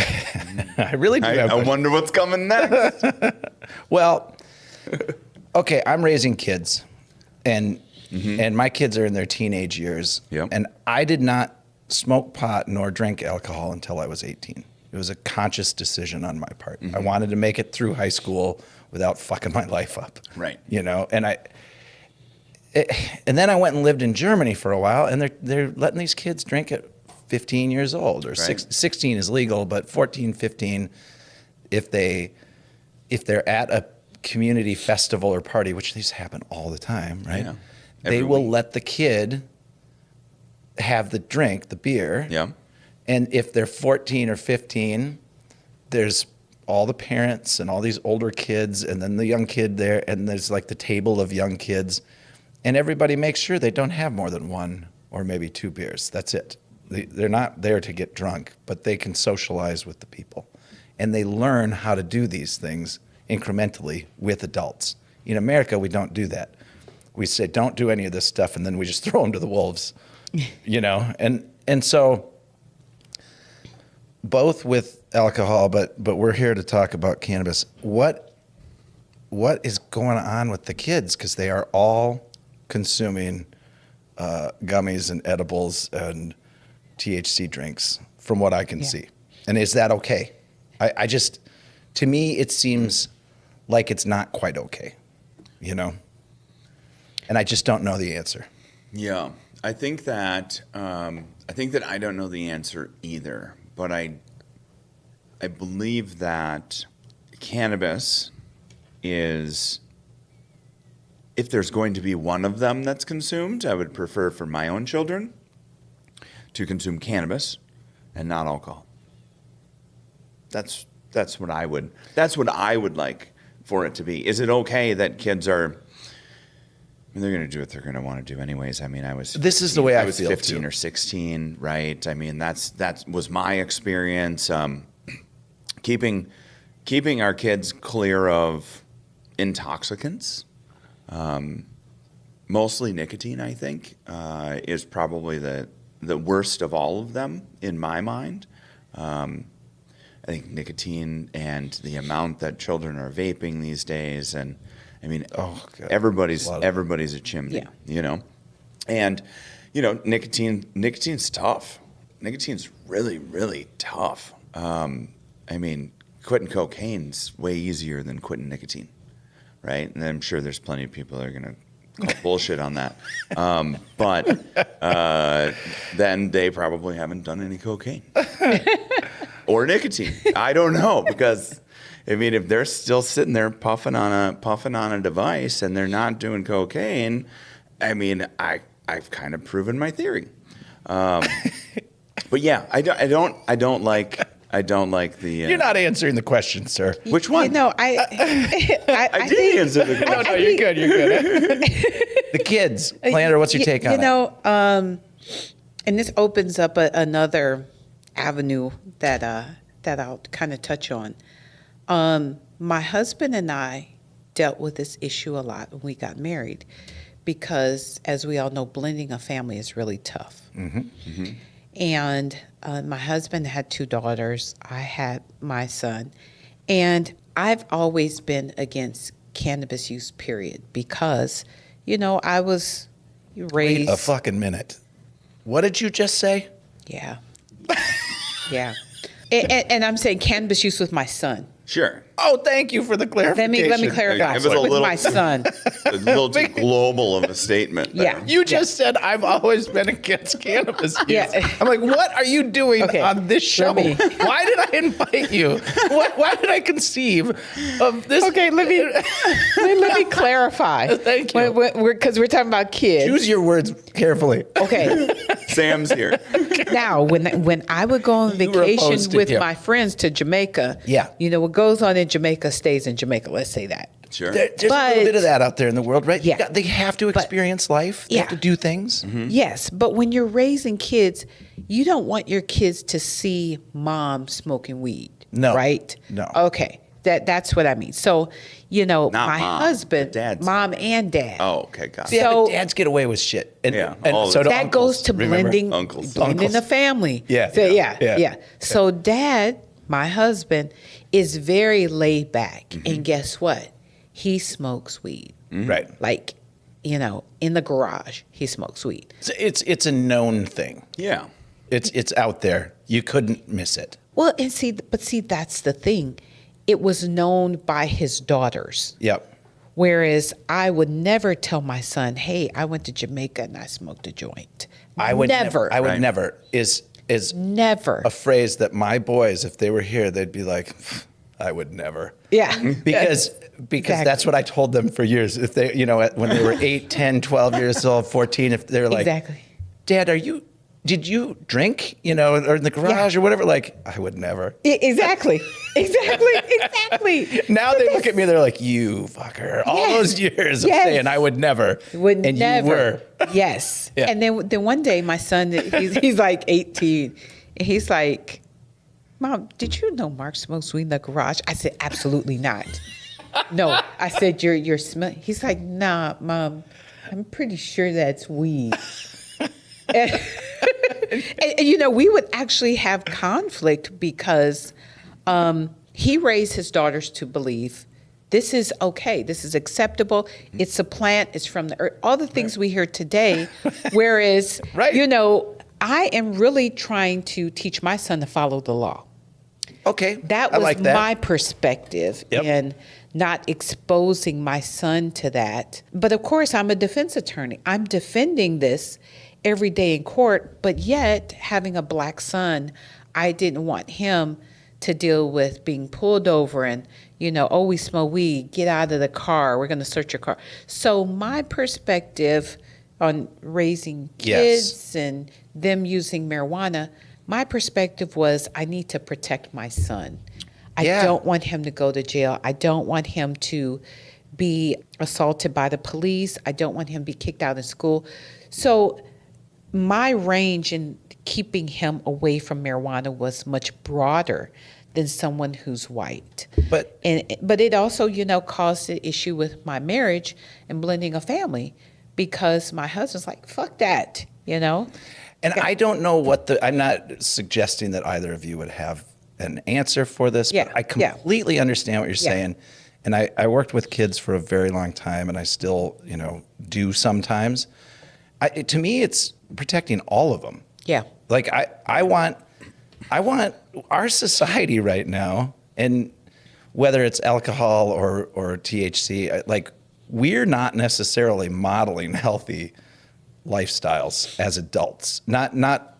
I really do have I questions. wonder what's coming next. Well, okay, I'm raising kids, and my kids are in their teenage years, Yep. and I did not smoke pot nor drink alcohol until I was 18. It was a conscious decision on my part. I wanted to make it through high school without fucking my life up. Right. And then I went and lived in Germany for a while, and they're letting these kids drink at 15 years old, or 16 is legal, but 14, 15, if they're at a community festival or party, which these happen all the time, right? Yeah. They Every will week. let the kid have the drink, the beer. Yeah. And if they're 14 or 15, there's all the parents and all these older kids, and then the young kid there, and there's like the table of young kids, and everybody makes sure they don't have more than one or maybe two beers. That's it. They're not there to get drunk, but they can socialize with the people, and they learn how to do these things incrementally with adults. In America, we don't do that. We say, don't do any of this stuff, and then we just throw them to the wolves, And so both with alcohol, but we're here to talk about cannabis. What is going on with the kids? Because they are all consuming gummies and edibles and THC drinks, from what I can see. And is that okay? I just, to me, it seems like it's not quite okay, And I just don't know the answer. Yeah, I think that I don't know the answer either, but I believe that cannabis is, if there's going to be one of them that's consumed, I would prefer for my own children to consume cannabis and not alcohol. That's what I would like for it to be. Is it okay that kids are? They're going to do what they're going to want to do anyways. I mean, This is the way I was feel, 15 too. or 16, right? I mean, that was my experience. Keeping our kids clear of intoxicants, mostly nicotine, I think, is probably the worst of all of them in my mind. I think nicotine and the amount that children are vaping these days, and I mean, everybody's a chimney, and nicotine's tough. Nicotine's really, really tough. I mean, quitting cocaine's way easier than quitting nicotine, right? And I'm sure there's plenty of people that are going to call bullshit on that. But then they probably haven't done any cocaine or nicotine. I don't know, because I mean, if they're still sitting there puffing on a device and they're not doing cocaine, I mean, I've kind of proven my theory. But yeah, I don't like the. You're not answering the question, sir. Which one? I did answer the question. No, you're good. You're good. The kids, Landra, what's your take on it? And this opens up another avenue that I'll kind of touch on. My husband and I dealt with this issue a lot when we got married, because, as we all know, blending a family is really tough. Mm-hmm. Mm-hmm. And my husband had 2 daughters. I had my son. And I've always been against cannabis use, period, because, I was raised. Wait a fucking minute. What did you just say? Yeah. Yeah. And I'm saying cannabis use with my son. Sure. Oh, thank you for the clarification. Let me clarify. It was a with little- my son. A little too global of a statement there. Yeah. You just said I've always been against cannabis use. Yeah. I'm like, what are you doing Okay, on this show? let me- Why did I invite you? Why did I conceive of this? Okay, let me clarify. Thank you. Because we're talking about kids. Choose your words carefully. Okay. Sam's here. Now, when I would go on You were opposed vacation to with him. my friends to Jamaica, Yeah. what goes on in Jamaica stays in Jamaica. Let's say that. Sure. There's a But- little bit of that out there in the world, right? Yeah. They have to experience life. They have Yeah. to do things. Mm-hmm. Yes, but when you're raising kids, you don't want your kids to see mom smoking weed. No. Right? No. Okay. That's what I mean. So, my mom, husband, dad's. mom and dad. Oh, okay, got Yeah, it. but So- dads get away with shit. And, Yeah, and all so the do that uncles, goes to remember? blending Uncles. the family. Yeah. So, Yeah. yeah. So dad, my husband, is very laid back. Mm-hmm. And guess what? he smokes weed. Right. Like, you know, in the garage, he smokes weed. It's a known thing. Yeah. It's out there. You couldn't miss it. Well, and see, that's the thing. It was known by his daughters. Yep. Whereas I would never tell my son, hey, I went to Jamaica and I smoked a joint. I would never. I would Right. never is Never. a phrase that my boys, if they were here, they'd be like, I would never. Yeah. Because Exactly. that's what I told them for years. If they, you know, when they were 8, 10, 12 years old, 14, if they're like, Exactly. Dad, did you drink, you know, or in the garage or whatever? Like, I would never. Exactly. Exactly. Now they look at me, they're like, you fucker. All Yes. those years of Yes. saying I would never. Would and never. you were. Yes. Yeah. And then one day my son, he's like 18. And he's like, Mom, did you know Mark smokes weed in the garage? I said, absolutely not. No. I said, you're smelling. He's like, nah, Mom, I'm pretty sure that's weed. and, you know, we would actually have conflict because he raised his daughters to believe this is okay, this is acceptable, it's a plant, it's from the earth, all the things we hear today. Whereas, Right. you know, I am really trying to teach my son to follow the law. Okay. That I was like that. my perspective Yep. in not exposing my son to that. But of course, I'm a defense attorney. I'm defending this every day in court, but yet having a black son, I didn't want him to deal with being pulled over and, you know, oh, we smoke weed, get out of the car, we're going to search your car. So my perspective on raising kids and them using marijuana, my perspective was I need to protect my son. I don't want him to go to jail. I don't want him to be assaulted by the police. I don't want him to be kicked out of school. So my range in keeping him away from marijuana was much broader than someone who's white. But it also, you know, caused an issue with my marriage and blending a family because my husband's like, fuck that, you know? And I don't know I'm not suggesting that either of you would have an answer for this, Yeah, but I completely understand what you're saying. And I worked with kids for a very long time, and I still, you know, do sometimes. To me, it's protecting all of them. Yeah. Like I want our society right now, and whether it's alcohol or THC, like we're not necessarily modeling healthy lifestyles as adults. Not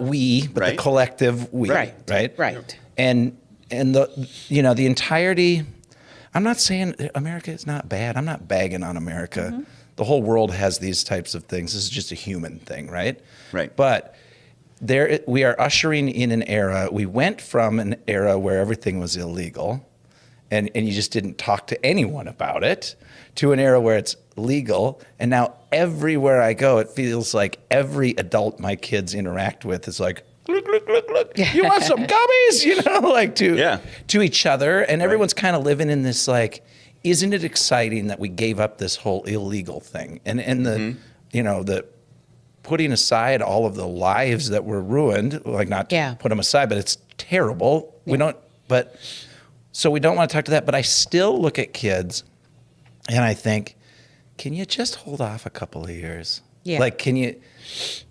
we, but Right. the collective we. Right. And the entirety. I'm not saying America is not bad. I'm not bagging on America. Mm-hmm. The whole world has these types of things. This is just a human thing, right? Right. But we are ushering in an era. We went from an era where everything was illegal, and you just didn't talk to anyone about it, to an era where it's legal. And now everywhere I go, it feels like every adult my kids interact with is like, look, you want some gummies? You know, like to each other. And everyone's kind of living in this like, isn't it exciting that we gave up this whole illegal thing? And the, you know, the putting aside all of the lives that were ruined, like not to put them aside, but it's terrible. Yeah. So we don't want to talk to that, but I still look at kids and I think, can you just hold off a couple of years? Yeah. Like,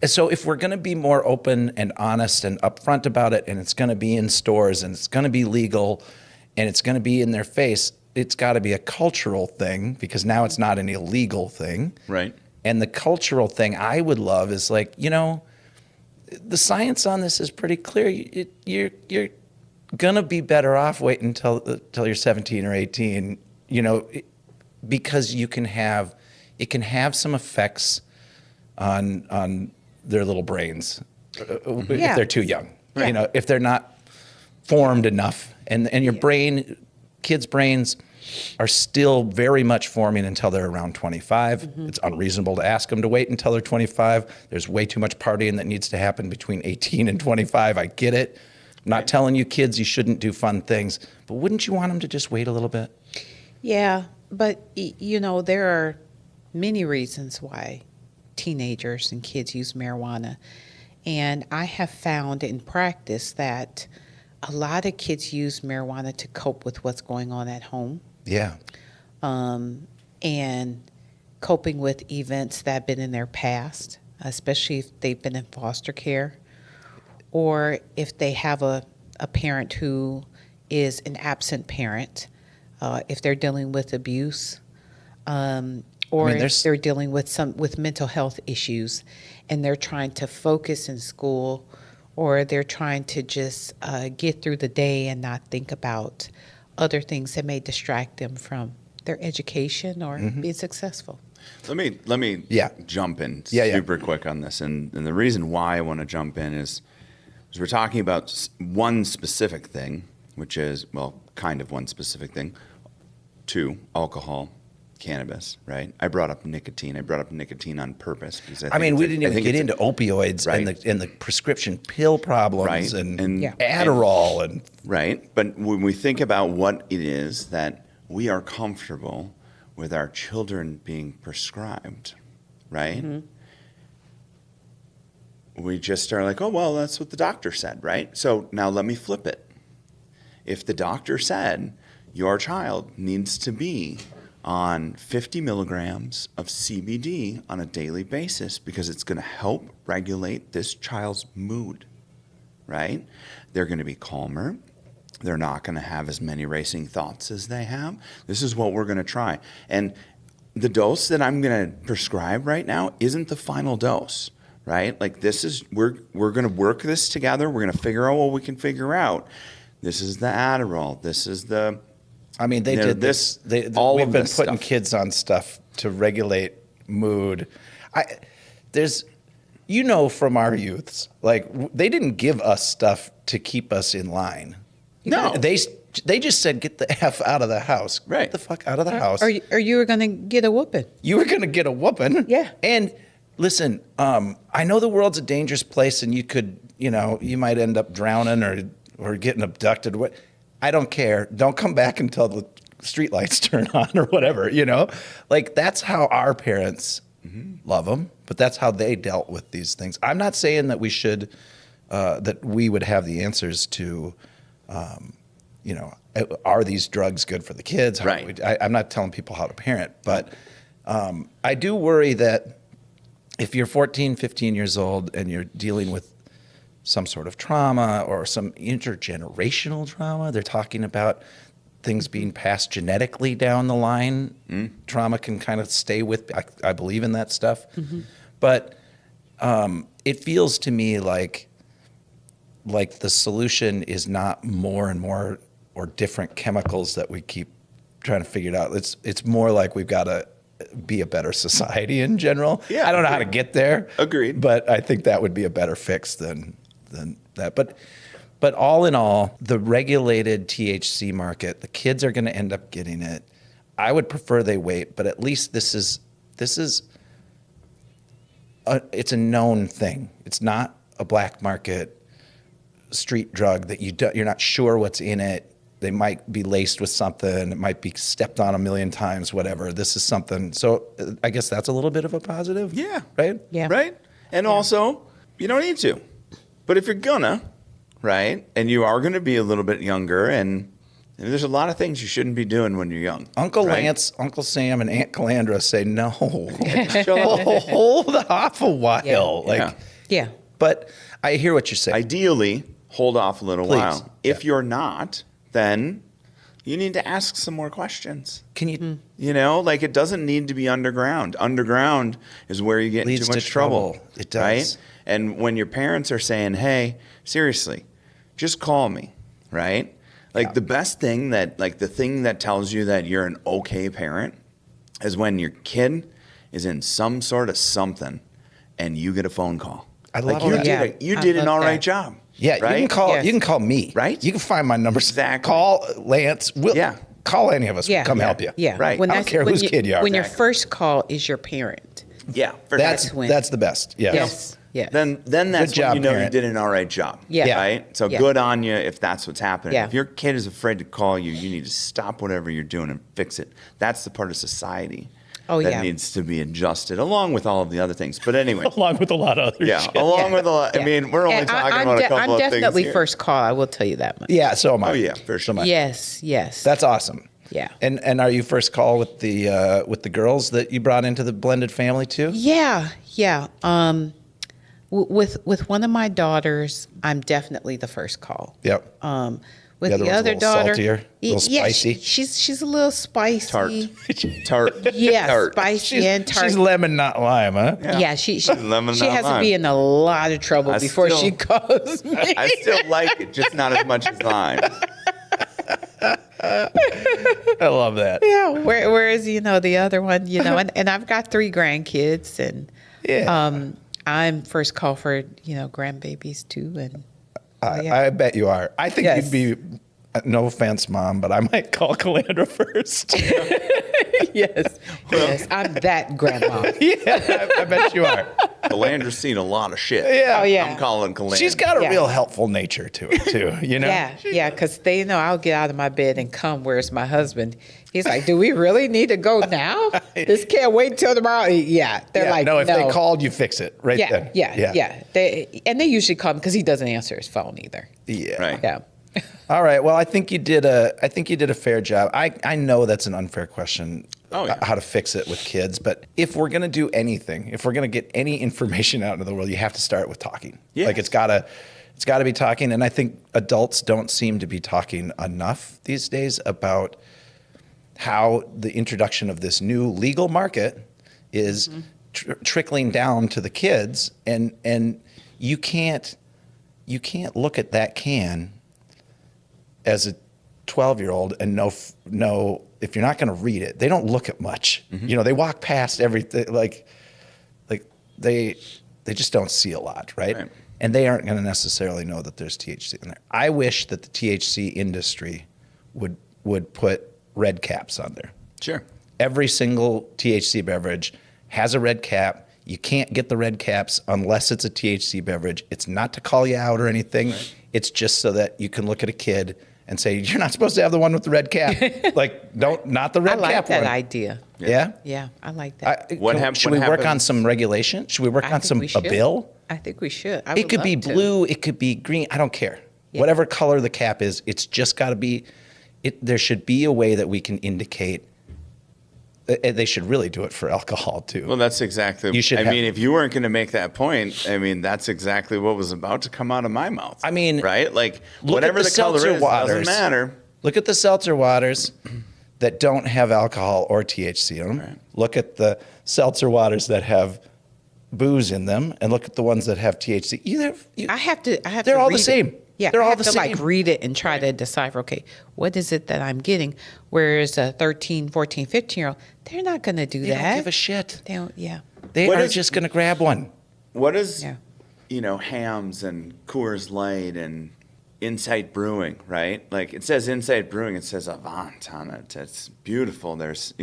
so if we're going to be more open and honest and upfront about it, and it's going to be in stores and it's going to be legal and it's going to be in their face, it's got to be a cultural thing because now it's not an illegal thing. Right. And the cultural thing I would love is like, you know, the science on this is pretty clear. You're going to be better off waiting until you're 17 or 18, you know, because it can have some effects on their little brains if they're too young. Yeah. You know, if they're not formed enough, and your brain, kids' brains are still very much forming until they're around 25. It's unreasonable to ask them to wait until they're 25. There's way too much partying that needs to happen between 18 and 25. I get it. I'm not telling you kids you shouldn't do fun things, but wouldn't you want them to just wait a little bit? Yeah, but you know, there are many reasons why teenagers and kids use marijuana. And I have found in practice that a lot of kids use marijuana to cope with what's going on at home. Yeah. and coping with events that have been in their past, especially if they've been in foster care, or if they have a parent who is an absent parent, if they're dealing with abuse, or if they're dealing with mental health issues, and they're trying to focus in school, or they're trying to just get through the day and not think about other things that may distract them from their education or being successful. Let me jump in super quick on this, and the reason why I want to jump in is we're talking about one specific thing, which is, well, kind of one specific thing. 2, alcohol, cannabis, right? I brought up nicotine. I brought up nicotine on purpose because we didn't even get into opioids and the prescription pill problems and Adderall and right. But when we think about what it is that we are comfortable with our children being prescribed, right? Mm-hmm. We just are like, oh, well, that's what the doctor said, right? So now let me flip it. If the doctor said your child needs to be on 50 milligrams of CBD on a daily basis because it's going to help regulate this child's mood, right? They're going to be calmer. They're not going to have as many racing thoughts as they have. This is what we're going to try. And the dose that I'm going to prescribe right now isn't the final dose, right? Like this is, we're going to work this together. We're going to figure out what we can figure out. This is the Adderall. This is the... they did this. We've been putting kids on stuff to regulate mood. From our youths, like they didn't give us stuff to keep us in line. No, they just said, "Get the F out of the house." Right, get the fuck out of the house. Or you were going to get a whooping. You were going to get a whooping. Yeah. And listen, I know the world's a dangerous place, and you might end up drowning or getting abducted. What? I don't care. Don't come back until the streetlights turn on or whatever, Like, that's how our parents love them, but that's how they dealt with these things. I'm not saying that we should, that we would have the answers to, are these drugs good for the kids? Right. I'm not telling people how to parent, but I do worry that if you're 14, 15 years old and you're dealing with some sort of trauma or some intergenerational trauma. They're talking about things being passed genetically down the line. Trauma can kind of stay with, I believe in that stuff. Mm-hmm. But it feels to me like the solution is not more and more or different chemicals that we keep trying to figure it out. It's more like we've got to be a better society in general. Yeah, I don't know how to get there. Agreed. But I think that would be a better fix than that. But all in all, the regulated THC market, the kids are going to end up getting it. I would prefer they wait, but at least this is it's a known thing. It's not a black market street drug that you're not sure what's in it. They might be laced with something. It might be stepped on a million times, whatever. This is something. So I guess that's a little bit of a positive. Yeah. Right? Yeah. Right? And also, you don't need to. But if you're gonna, right, and you are going to be a little bit younger, and there's a lot of things you shouldn't be doing when you're young. Uncle right? Lance, Uncle Sam, and Aunt Calandra say, no, hold off a while. Yeah. But I hear what you're saying. Ideally, hold off a little Please. while. If you're not, then you need to ask some more questions. Can you? It doesn't need to be underground. Underground is where you get into too much trouble. It does. Right? And when your parents are saying, hey, seriously, just call me, right? The best thing the thing that tells you that you're an okay parent is when your kid is in some sort of something and you get a phone call. I love that. You did an all right job. Yeah, right? You can call me. Right? You can find my number. Exactly. Call Lance. Call any of us. Yeah. Come help you. Yeah. Right. I don't care whose kid you are. When your first call is your parent. Yeah. That's the best. Yes. Yes. Yes. Then that's job, when you know parent. you did an all right job. Yeah. Right? So Yeah. good on you if that's what's happening. Yeah. If your kid is afraid to call you, you need to stop whatever you're doing and fix it. That's the part of society that needs to be adjusted, along with all of the other things. But anyway. Along with a lot of other shit. Along with a lot. I mean, we're only talking about a couple of things I'm definitely here. first call. I will tell you that much. Yeah, so am I. Oh, yeah, for sure. So am I. Yes. That's awesome. Yeah. And are you first call with the girls that you brought into the blended family too? Yeah. With one of my daughters, I'm definitely the first call. Yep. With The the other other one's a little daughter, saltier, a little yeah, spicy. she's a little spicy. Tart. Yeah, Tart. spicy and tart. She's lemon, not lime, huh? Yeah, she lemon, she not has to lime. be in a lot of trouble I before she still- calls me. I still like it, just not as much as lime. I love that. Yeah, whereas the other one, and I've got 3 grandkids, and Yeah. I'm first call for grandbabies too, and I bet you are. I think Yes. you'd be, no offense, Mom, but I might call Calandra first. yes, I'm that grandma. Yeah, I bet you are. Calandra's seen a lot of shit. Yeah. Oh yeah, I'm calling Calandra. She's got a Yeah. real helpful nature to it, too. Yeah, because they know I'll get out of my bed and come. Where's my husband? He's like, "Do we really need to go now? This can't wait until tomorrow." Yeah, they're Yeah, like, no, if they called, you fix it right then. Yeah. They usually call because he doesn't answer his phone either. Yeah. Right. Yeah. All right. Well, I think you did a fair job. I know that's an unfair question. Oh, yeah. How to fix it with kids, but if we're gonna do anything, if we're gonna get any information out into the world, you have to start with talking. Yes. Like it's gotta be talking, and I think adults don't seem to be talking enough these days about how the introduction of this new legal market is trickling down to the kids, and you can't look at that can as a 12-year-old and know if you're not going to read it. They don't look at much. They walk past everything like they just don't see a lot, right? And they aren't going to necessarily know that there's THC in there. I wish that the THC industry would put red caps on there. Sure. Every single THC beverage has a red cap. You can't get the red caps unless it's a THC beverage. It's not to call you out or anything. Right. It's just so that you can look at a kid and say, "You're not supposed to have the one with the red cap." Not the red cap one. I like that idea. Yeah? Yeah, I like that. Should we work on some regulation? Should we work on a bill? I think we should. It could be blue. It could be green. I don't care. Yeah. Whatever color the cap is, it's just got to be. There should be a way that we can indicate. They should really do it for alcohol too. Well, that's exactly. If you weren't going to make that point, that's exactly what was about to come out of my mouth. Right? Like whatever the color is, doesn't matter. Look at the seltzer waters that don't have alcohol or THC in them. Right. Look at the seltzer waters that have booze in them, and look at the ones that have THC. I have to. They're all the same. Yeah, they're I all have the to same. read it and try to decipher, okay, what is it that I'm getting? Whereas a 13, 14, 15-year-old, they're not going to do that. They don't give a shit. They don't, yeah. They are just going to grab one. What is, Hams and Coors Light and Insight Brewing, right? Like it says Insight Brewing, it says Avant on it. It's beautiful. There's,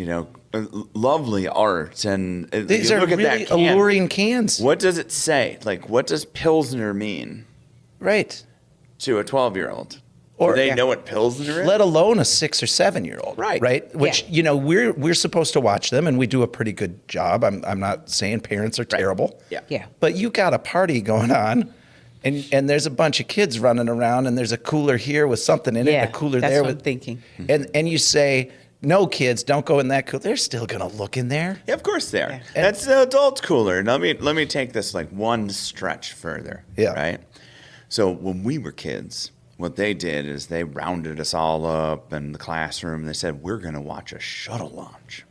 lovely art. And these are really alluring cans. What does it say? Like, what does Pilsner mean? Right. To a 12-year-old. Or do they know what Pilsner is? Let alone a 6 or 7-year-old. Right. Which, we're supposed to watch them, and we do a pretty good job. I'm not saying parents are terrible. Yeah. But you got a party going on, and there's a bunch of kids running around, and there's a cooler here with something in it, and a cooler that's there. What I'm thinking. And you say, no, kids, don't go in that cooler. They're still going to look in there. Yeah, of course they are. Yeah. That's the adult cooler. Let me take this like one stretch further. Yeah. Right? So when we were kids, what they did is they rounded us all up in the classroom. And they said, we're going to watch a shuttle launch.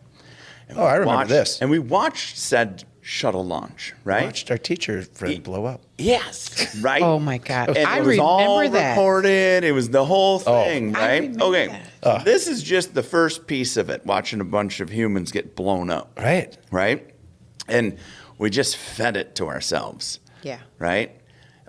And I remember this. And we watched said shuttle launch, right? Watched our teacher friend blow up. Yes, right? Oh, my God. And I it was all remember that. recorded. It was the whole thing, I right? remember Okay. that. This is just the first piece of it, watching a bunch of humans get blown up. Right. Right? And we just fed it to ourselves. Yeah. Right?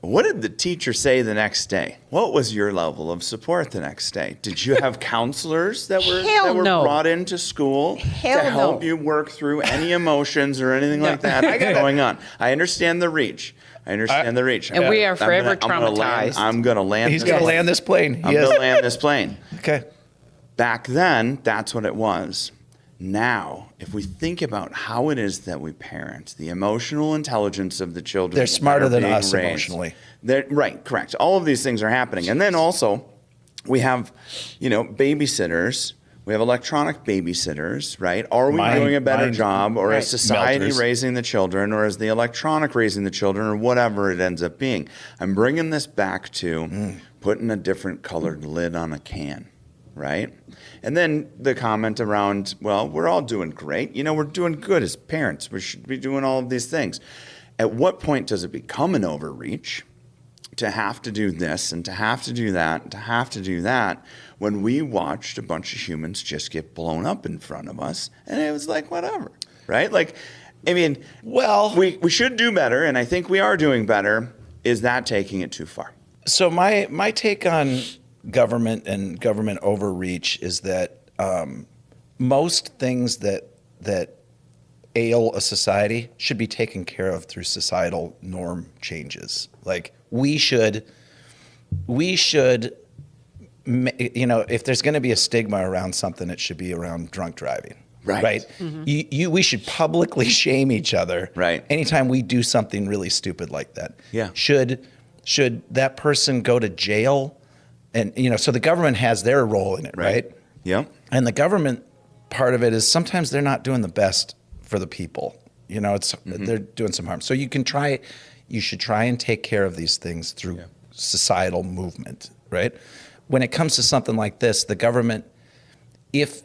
What did the teacher say the next day? What was your level of support the next day? Did you have counselors that were no. brought into school Hell to help no. you work through any emotions or anything like that going on? I understand the reach. And we are forever traumatized. I'm going to land. He's going to land this plane. I'm going to land this plane. Okay. Back then, that's what it was. Now, if we think about how it is that we parent, the emotional intelligence of the children. They're smarter than us raised, emotionally. Right, correct. All of these things are happening. And then also, we have, babysitters We have electronic babysitters, right? Are we Mine- doing a better mine- job, or Right. is society Melters. raising the children, or is the electronic raising the children, or whatever it ends up being? I'm bringing this back to putting a different colored lid on a can, right? And then the comment around, well, we're all doing great. We're doing good as parents. We should be doing all of these things. At what point does it become an overreach to have to do this and to have to do that and to have to do that when we watched a bunch of humans just get blown up in front of us, and it was like, whatever, right? Like, I mean, Well, we should do better, and I think we are doing better. Is that taking it too far? so my take on government and government overreach is that most things that ail a society should be taken care of through societal norm changes. Like we should, if there's going to be a stigma around something, it should be around drunk driving. Right. Right. We should publicly shame each other. Right. Anytime we do something really stupid like that. Yeah. Should that person go to jail? And so the government has their role in it, right? Yep. And the government part of it is sometimes they're not doing the best for the people. They're doing some harm. So you should try and take care of these things through societal movement, right? When it comes to something like this, the government, if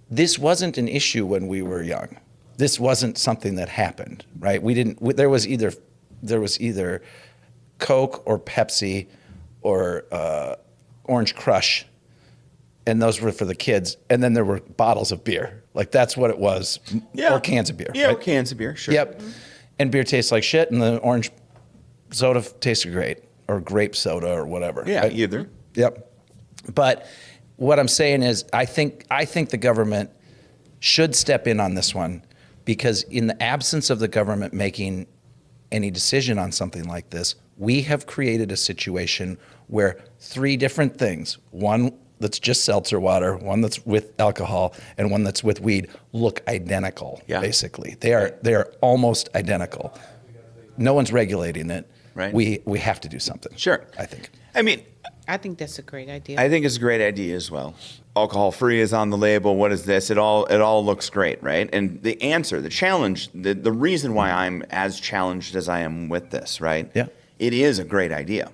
this wasn't an issue when we were young, this wasn't something that happened, right? There was either Coke or Pepsi or Orange Crush, and those were for the kids. And then there were bottles of beer. Like that's what it was. Yeah. Or cans of beer. Yeah, right? cans of beer, sure. Yep. And beer tastes like shit, and the orange soda tasted great, or grape soda, or whatever. Yeah, right? either. Yep. But what I'm saying is, I think the government should step in on this one, because in the absence of the government making any decision on something like this, we have created a situation where three different things, one that's just seltzer water, one that's with alcohol, and one that's with weed, look identical. Yeah. Basically, they are almost identical. No one's regulating it. Right. We have to do something. Sure. I think. I mean, I think that's a great idea. I think it's a great idea as well. Alcohol free is on the label. What is this? It all looks great, right? And the answer, the challenge, the reason why I'm as challenged as I am with this, right? Yeah. It is a great idea.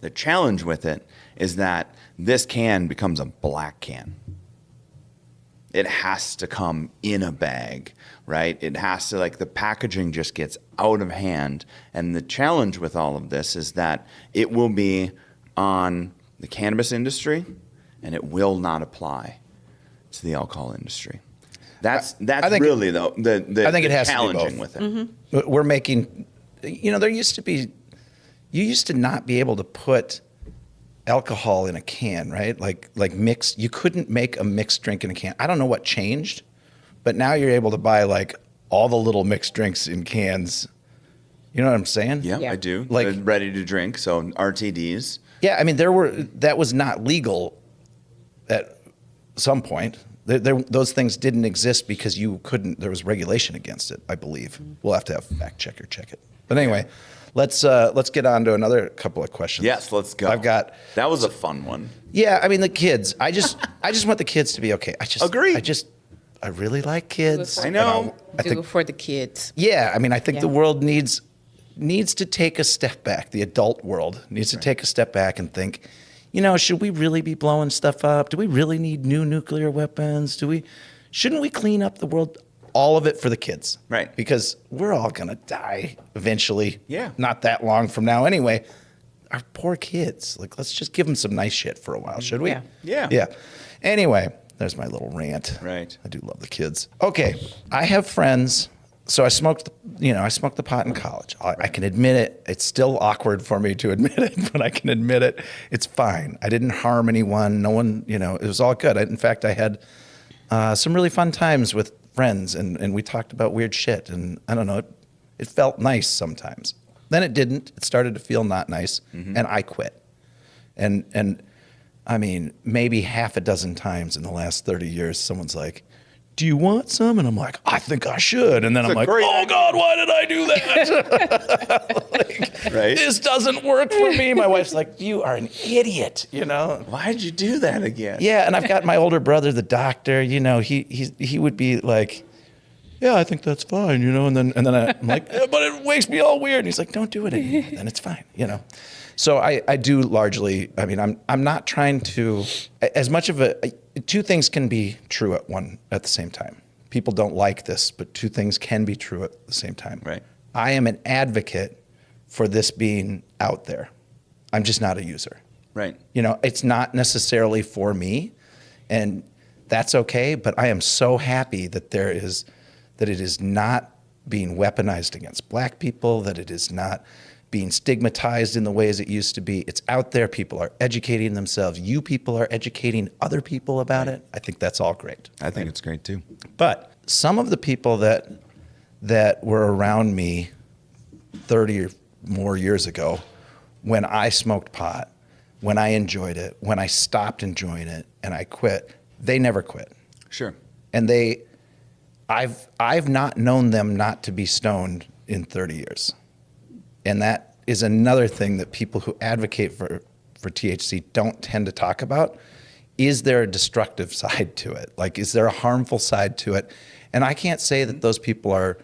The challenge with it is that this can becomes a black can. It has to come in a bag, right? It has to, the packaging just gets out of hand. And the challenge with all of this is that it will be on the cannabis industry, and it will not apply to the alcohol industry. That's I think really the I think it has to be challenging both. with it. We're making, there used to be, you used to not be able to put alcohol in a can, right? Like mixed, you couldn't make a mixed drink in a can. I don't know what changed, but now you're able to buy all the little mixed drinks in cans. You know what I'm saying? Yeah, Yeah. I do. Like- The ready to drink, so RTDs. Yeah, I mean, that was not legal at some point. Those things didn't exist because there was regulation against it, I believe. We'll have to have fact checker check it. But anyway, let's get on to another couple of questions. Yes, let's go. That was a fun one. Yeah, I mean the kids. I just want the kids to be okay. Agreed. I really like kids. I know. I Do think, it for the kids. yeah, I mean I think Yeah. the world needs to take a step back. The adult world needs to take a step back and think, should we really be blowing stuff up? Do we really need new nuclear weapons? Shouldn't we clean up the world? All of it for the kids. Right. Because we're all going to die eventually. Yeah. Not that long from now anyway. Our poor kids. Let's just give them some nice shit for a while, should we? Yeah. Yeah. Yeah. Anyway, there's my little rant. Right. I do love the kids. Okay. I have friends. So I smoked the pot in college. I can admit it. It's still awkward for me to admit it, but I can admit it. It's fine. I didn't harm anyone. No one, it was all good. In fact, I had some really fun times with friends, and we talked about weird shit. And I don't know, it felt nice sometimes. Then it didn't. It started to feel not nice, and I quit. And I mean, maybe half a dozen times in the last 30 years, someone's like, do you want some? And I'm like, I think I should. And then I'm like, oh God, why did I do that? Like, right? This doesn't work for me. My wife's like, you are an idiot, you know? Why'd you do that again? Yeah, and I've got my older brother, the doctor, you know, he would be like, yeah, I think that's fine, you know? And then I'm like, yeah, but it makes me all weird. And he's like, don't do it anymore, then it's fine, you know? So I do largely, I mean, I'm not trying to, as much of two things can be true at the same time. People don't like this, but two things can be true at the same time. Right. I am an advocate for this being out there. I'm just not a user. Right. You know, it's not necessarily for me, and that's okay, but I am so happy that that it is not being weaponized against black people, that it is not being stigmatized in the ways it used to be. It's out there. People are educating themselves. You people are educating other people about it. I think that's all great. I think it's great too. But some of the people that were around me 30 or more years ago, when I smoked pot, when I enjoyed it, when I stopped enjoying it and I quit, they never quit. Sure. And I've not known them not to be stoned in 30 years. And that is another thing that people who advocate for THC don't tend to talk about. Is there a destructive side to it? Like, is there a harmful side to it? And I can't say that those people are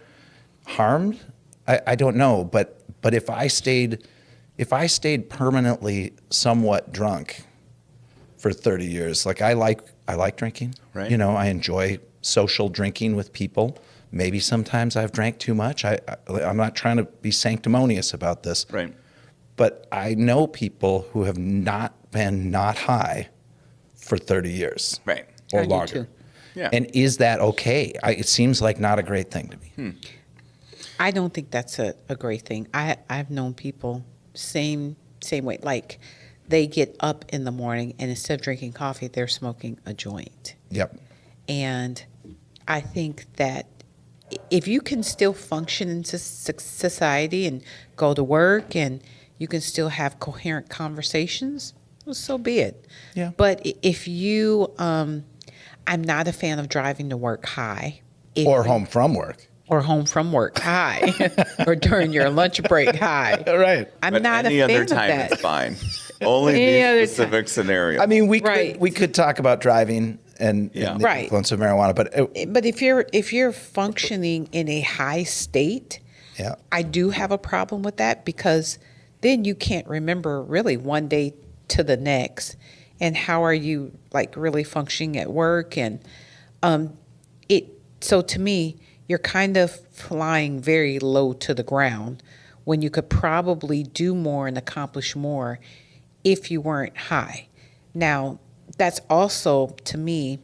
harmed. I don't know. But if I stayed permanently somewhat drunk for 30 years, like I like drinking. Right. You know, I enjoy social drinking with people. Maybe sometimes I've drank too much. I'm not trying to be sanctimonious about this. Right. But I know people who have not been not high for 30 years. Right. Or I do longer. too. Yeah. And is that okay? It seems like not a great thing to me. I don't think that's a great thing. I've known people same way. Like they get up in the morning and instead of drinking coffee, they're smoking a joint. Yep. And I think that if you can still function in society and go to work and you can still have coherent conversations, well, so be it. Yeah. But if you, I'm not a fan of driving to work high. Or home from work. Or home from work high. Or during your lunch break high. Right. I'm But not a any fan other of time that. it's fine. Only Any other these specific scenarios. I mean, we Right. could talk about driving and Yeah. the Right. influence of marijuana, but But if you're functioning in a high state, yeah. I do have a problem with that because then you can't remember really one day to the next, and how are you like really functioning at work, and so to me you're kind of flying very low to the ground when you could probably do more and accomplish more if you weren't high. Now that's also to me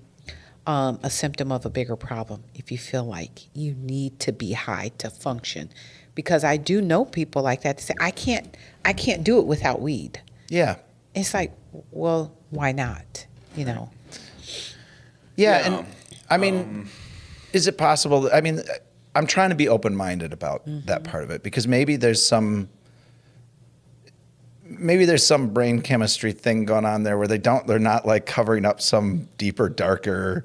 a symptom of a bigger problem if you feel like you need to be high to function, because I do know people like that. They say I can't do it without weed. Yeah. It's like, well, why not? You know. Yeah, Yeah. and I mean, is it possible? I mean, I'm trying to be open-minded about that part of it, because maybe there's some brain chemistry thing going on there where they're not like covering up some deeper, darker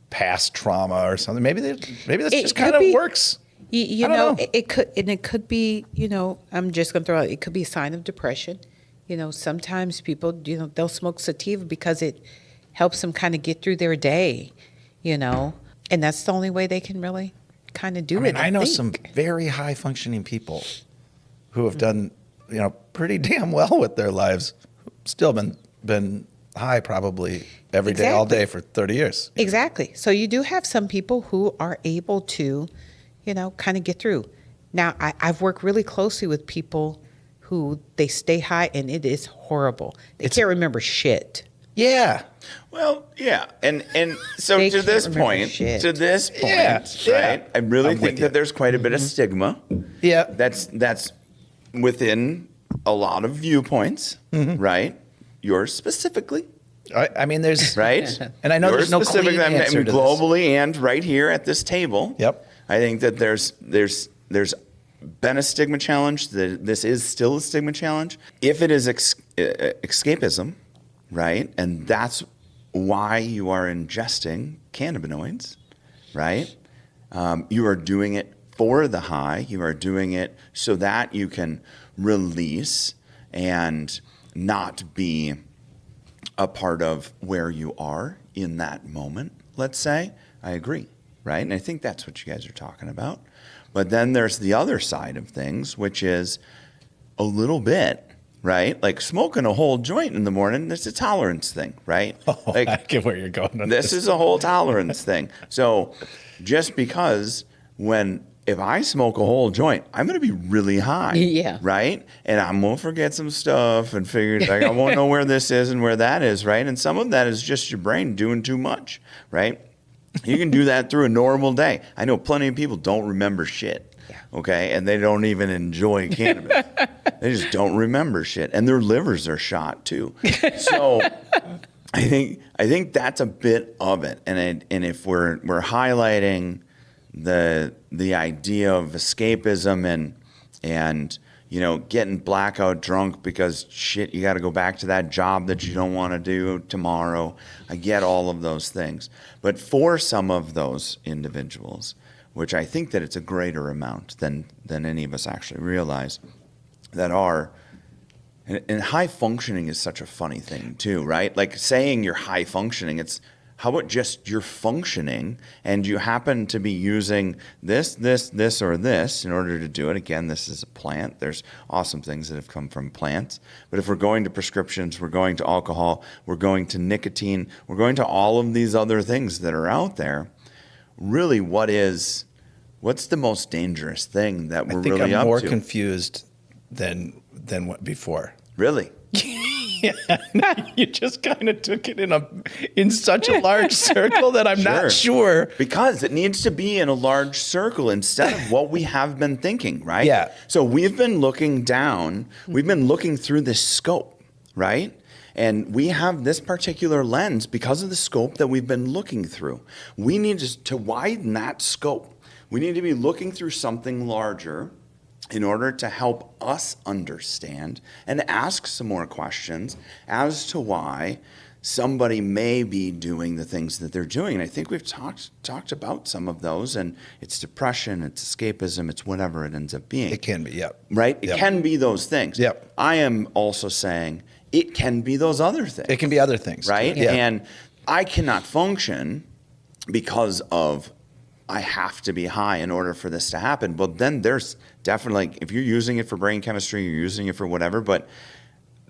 past trauma or something. Maybe this It just could kind of be- works. You I don't know, know. it could be, you know, I'm just going to throw out, it could be a sign of depression. You know, sometimes people, you know, they'll smoke sativa because it helps them kind of get through their day, you know, and that's the only way they can really kind of do I mean, it. I know think. some very high functioning people who have done, you know, pretty damn well with their lives, still been high probably every day, all day for 30 years. Exactly. So you do have some people who are able to, you know, kind of get through. Now, I've worked really closely with people who they stay high and it is horrible. They can't remember shit. Yeah. Well, yeah, and so They to can't this remember point, shit. Yeah, yeah. right? I really I'm think with that you. there's quite a bit of stigma. Yeah. That's within a lot of viewpoints, right? Yours specifically, I mean, there's right? And I know Yours there's no specifically, clean I mean, answer to this. globally and right here at this table. Yep. I think that there's been a stigma challenge. That this is still a stigma challenge. If it is escapism, right, and that's why you are ingesting cannabinoids, right? You are doing it for the high. You are doing it so that you can release and not be a part of where you are in that moment, let's say. I agree, right? And I think that's what you guys are talking about. But then there's the other side of things, which is a little bit, right? Like smoking a whole joint in the morning, it's a tolerance thing, right? Like, I get where you're going. This is a whole tolerance thing. So just because if I smoke a whole joint, I'm going to be really high, Yeah. right? And I'm going to forget some stuff and figure, like, I won't know where this is and where that is, right? And some of that is just your brain doing too much, right? You can do that through a normal day. I know plenty of people don't remember shit, okay? And they don't even enjoy cannabis. They just don't remember shit. And their livers are shot too. So I think that's a bit of it. And if we're highlighting the idea of escapism and you know, getting blackout drunk because shit, you got to go back to that job that you don't want to do tomorrow. I get all of those things. But for some of those individuals, which I think that it's a greater amount than any of us actually realize, that are, and high functioning is such a funny thing too, right? Like saying you're high functioning, it's, how about just you're functioning and you happen to be using this, or this in order to do it? Again, this is a plant. There's awesome things that have come from plants. But if we're going to prescriptions, we're going to alcohol, we're going to nicotine, we're going to all of these other things that are out there, really what's the most dangerous thing that we're really up to? I think I'm more confused than what before. Really? Yeah, you just kind of took it in such a large circle that I'm not sure. Because it needs to be in a large circle instead of what we have been thinking, right? Yeah. So we've been looking down, we've been looking through this scope, right? And we have this particular lens because of the scope that we've been looking through. We need to widen that scope. We need to be looking through something larger in order to help us understand and ask some more questions as to why somebody may be doing the things that they're doing. And I think we've talked about some of those, and it's depression, it's escapism, it's whatever it ends up being. It can be, yep. Right? It can be those things. Yep. I am also saying it can be those other things. It can be other things. Right? Yeah. And I cannot function because of I have to be high in order for this to happen. But then there's definitely, if you're using it for brain chemistry, you're using it for whatever, but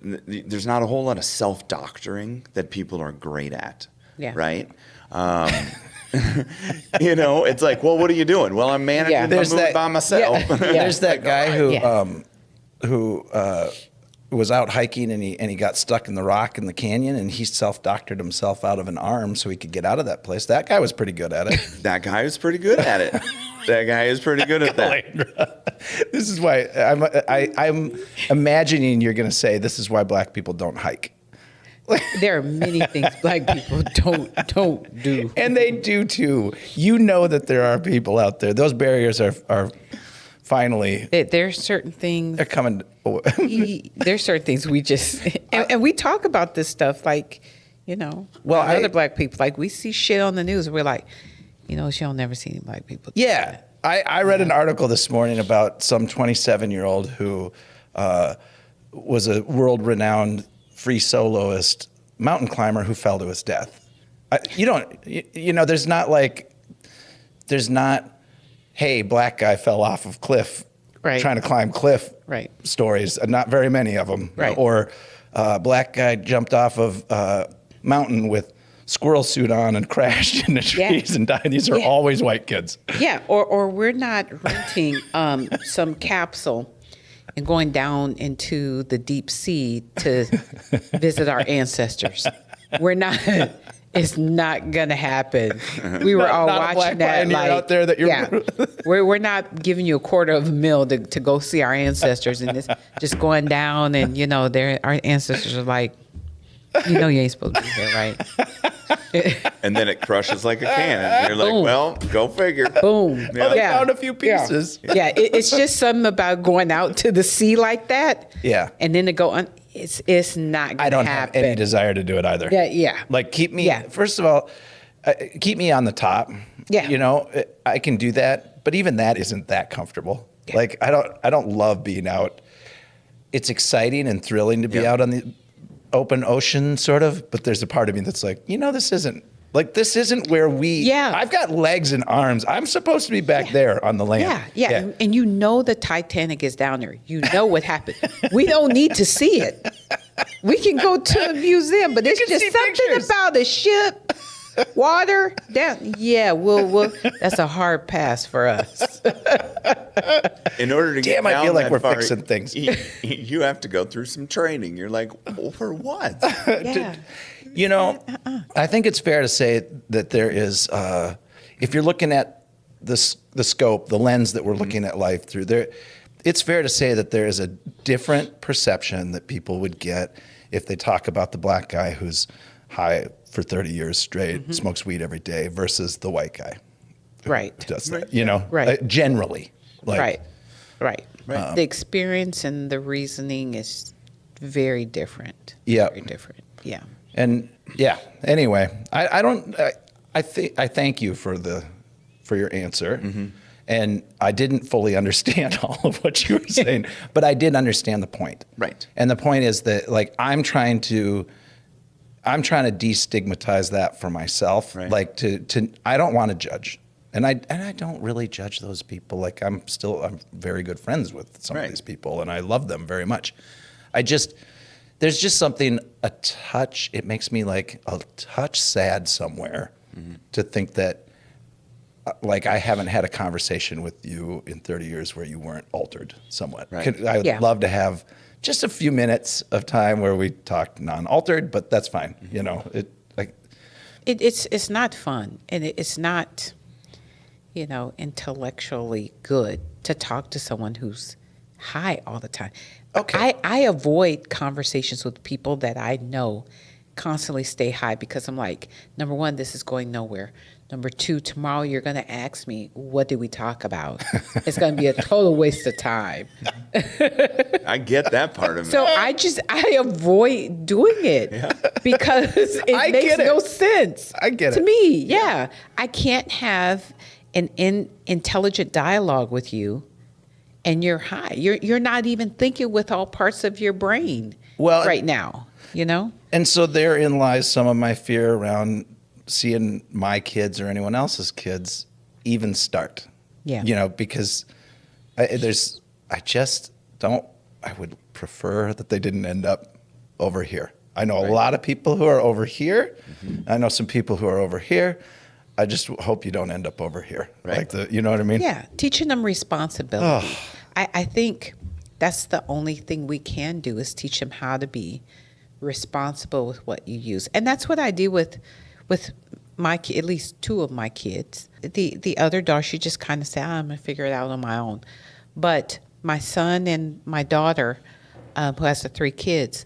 there's not a whole lot of self-doctoring that people are great at, right? You know, it's like, well, what are you doing? Well, I'm managing my mood by myself. Yeah. There's that guy who was out hiking and he got stuck in the rock in the canyon and he self-doctored himself out of an arm so he could get out of that place. That guy was pretty good at it. That guy was pretty good at it. That guy is pretty good at that. This is why I'm imagining you're going to say this is why black people don't hike. There are many things black people don't do. And they do too. You know that there are people out there. Those barriers are finally. There's certain things. They're coming. There's certain things we just, and we talk about this stuff like, you know, other black people. Like we see shit on the news and we're like, you know, she'll never see any black people. Yeah. I read an article this morning about some 27-year-old who was a world-renowned free soloist mountain climber who fell to his death. There's not, hey, black guy fell off of cliff trying to climb cliff stories. Not very many of them. Right. Or black guy jumped off of mountain with squirrel suit on and crashed in the trees and died. These are always white kids. Yeah, or we're not renting some capsule and going down into the deep sea to visit our ancestors. We're not. It's not gonna happen. We were all watching that. Like out there that you're. We're not giving you $250,000 to go see our ancestors, and it's just going down, and you know, our ancestors are like, you know, you ain't supposed to be here, right? And then it crushes like a cannon. You're like, well, go figure. Boom. Yeah. Oh, they found a few pieces. Yeah, it's just something about going out to the sea like that. Yeah. And then to go on, it's not going to happen. I don't have any desire to do it either. Yeah. Like keep me, first of all, keep me on the top. Yeah. You know, I can do that, but even that isn't that comfortable. Yeah. Like I don't love being out. It's exciting and thrilling to be out on the open ocean sort of, but there's a part of me that's like, this isn't where we, Yeah. I've got legs and arms. I'm supposed to be back there on the land. Yeah. And the Titanic is down there. You know what happened. We don't need to see it. We can go to a museum, but it's can just see something pictures. about a ship, water, down. Yeah, we'll that's a hard pass for us. In order to get I down feel like that we're far, fixing things. you have to go through some training. You're like, for what? Yeah. I think it's fair to say that there is, if you're looking at the scope, the lens that we're looking at life through, it's fair to say that there is a different perception that people would get if they talk about the black guy who's high for 30 years straight, smokes weed every day, versus the white guy. Right. Does that, Right. generally. Like, Right. The experience and the reasoning is very different. Yeah. Very different. Yeah. And anyway, I thank you for your answer. And I didn't fully understand all of what you were saying, but I did understand the point. Right. And the point is that like I'm trying to destigmatize that for myself. Right. Like I don't want to judge. And I don't really judge those people. Like I'm very good friends with some of these people and I love them very much. There's just something it makes me like a touch sad somewhere to think that like I haven't had a conversation with you in 30 years where you weren't altered somewhat. Right. I would love to have just a few minutes of time where we talk non-altered, but that's fine. It's not fun and it's not, intellectually good to talk to someone who's high all the time. Okay. I avoid conversations with people that I know constantly stay high because I'm like, number one, this is going nowhere. Number two, tomorrow you're going to ask me, what did we talk about? It's going to be a total waste of time. I get that part of it. So I avoid doing it because it makes no sense. I get to it. me. Yeah. I can't have an intelligent dialogue with you and you're high. You're not even thinking with all parts of your brain right now, And so therein lies some of my fear around seeing my kids or anyone else's kids even start. Yeah. Because I would prefer that they didn't end up over here. I know a lot of people who are over here. I know some people who are over here. I just hope you don't end up over here. Right. You know what I mean? Yeah. Teaching them responsibility. I think that's the only thing we can do is teach them how to be responsible with what you use. And that's what I do with at least two of my kids. The other daughter, she just kind of said, I'm going to figure it out on my own. But my son and my daughter, who has the 3 kids,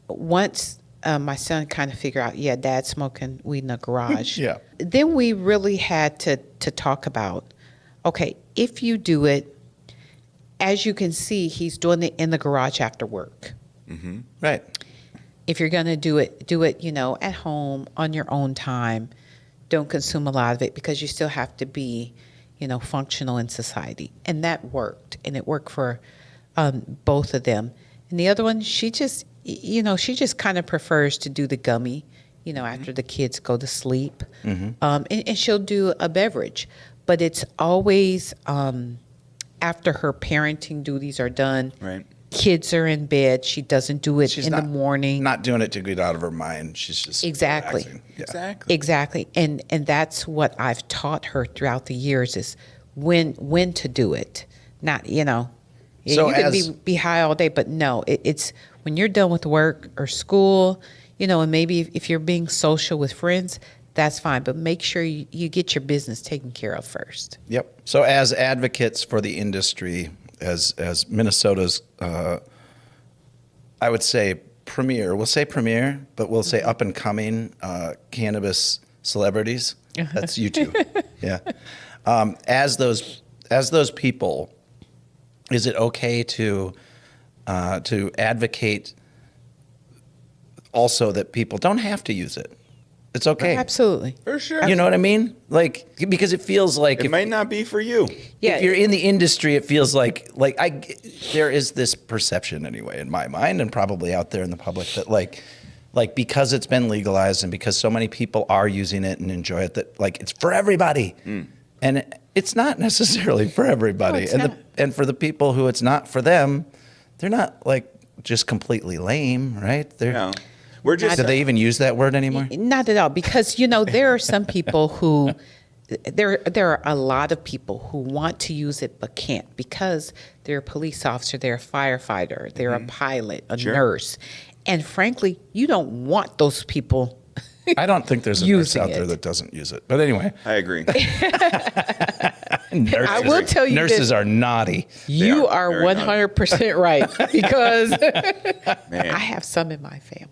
once my son kind of figured out, Dad's smoking weed in the garage. Yeah. Then we really had to talk about, okay, if you do it, as you can see, he's doing it in the garage after work. Right. If you're going to do it, at home on your own time. Don't consume a lot of it because you still have to be, functional in society. And that worked. And it worked for both of them. And the other one, she just kind of prefers to do the gummy, after the kids go to sleep. And she'll do a beverage. But it's always after her parenting duties are done. Right. Kids are in bed. She doesn't do it in the morning. Not doing it to get out of her mind. She's just Exactly. relaxing. Yeah. Exactly. And that's what I've taught her throughout the years is when to do it. Not, So you can be high all day, but no, it's when you're done with work or school, and maybe if you're being social with friends, that's fine. But make sure you get your business taken care of first. Yep. So as advocates for the industry, as Minnesota's, I would say we'll say premier, but we'll say up and coming cannabis celebrities. That's you two. Yeah. As those people, is it okay to advocate also that people don't have to use it? It's okay. Absolutely. For sure. You know what I mean? Like, because it feels like It might not be for you. Yeah. if you're in the industry, it feels like there is this perception anyway in my mind and probably out there in the public that like because it's been legalized and because so many people are using it and enjoy it, that like it's for everybody. And it's not necessarily for everybody. No, it's and not. and for the people who it's not for them, they're not like just completely lame, right? They're No. We're just do they even use that word anymore? Not at all, because there are some people who there are a lot of people who want to use it but can't because they're a police officer, they're a firefighter, they're a pilot, a nurse, and frankly, you don't want those people. I don't think there's a nurse Using out there it. that doesn't use it. But anyway, I agree. nurses, I will tell you nurses this. are naughty. You are are very 100% right because Man. I have some in my family.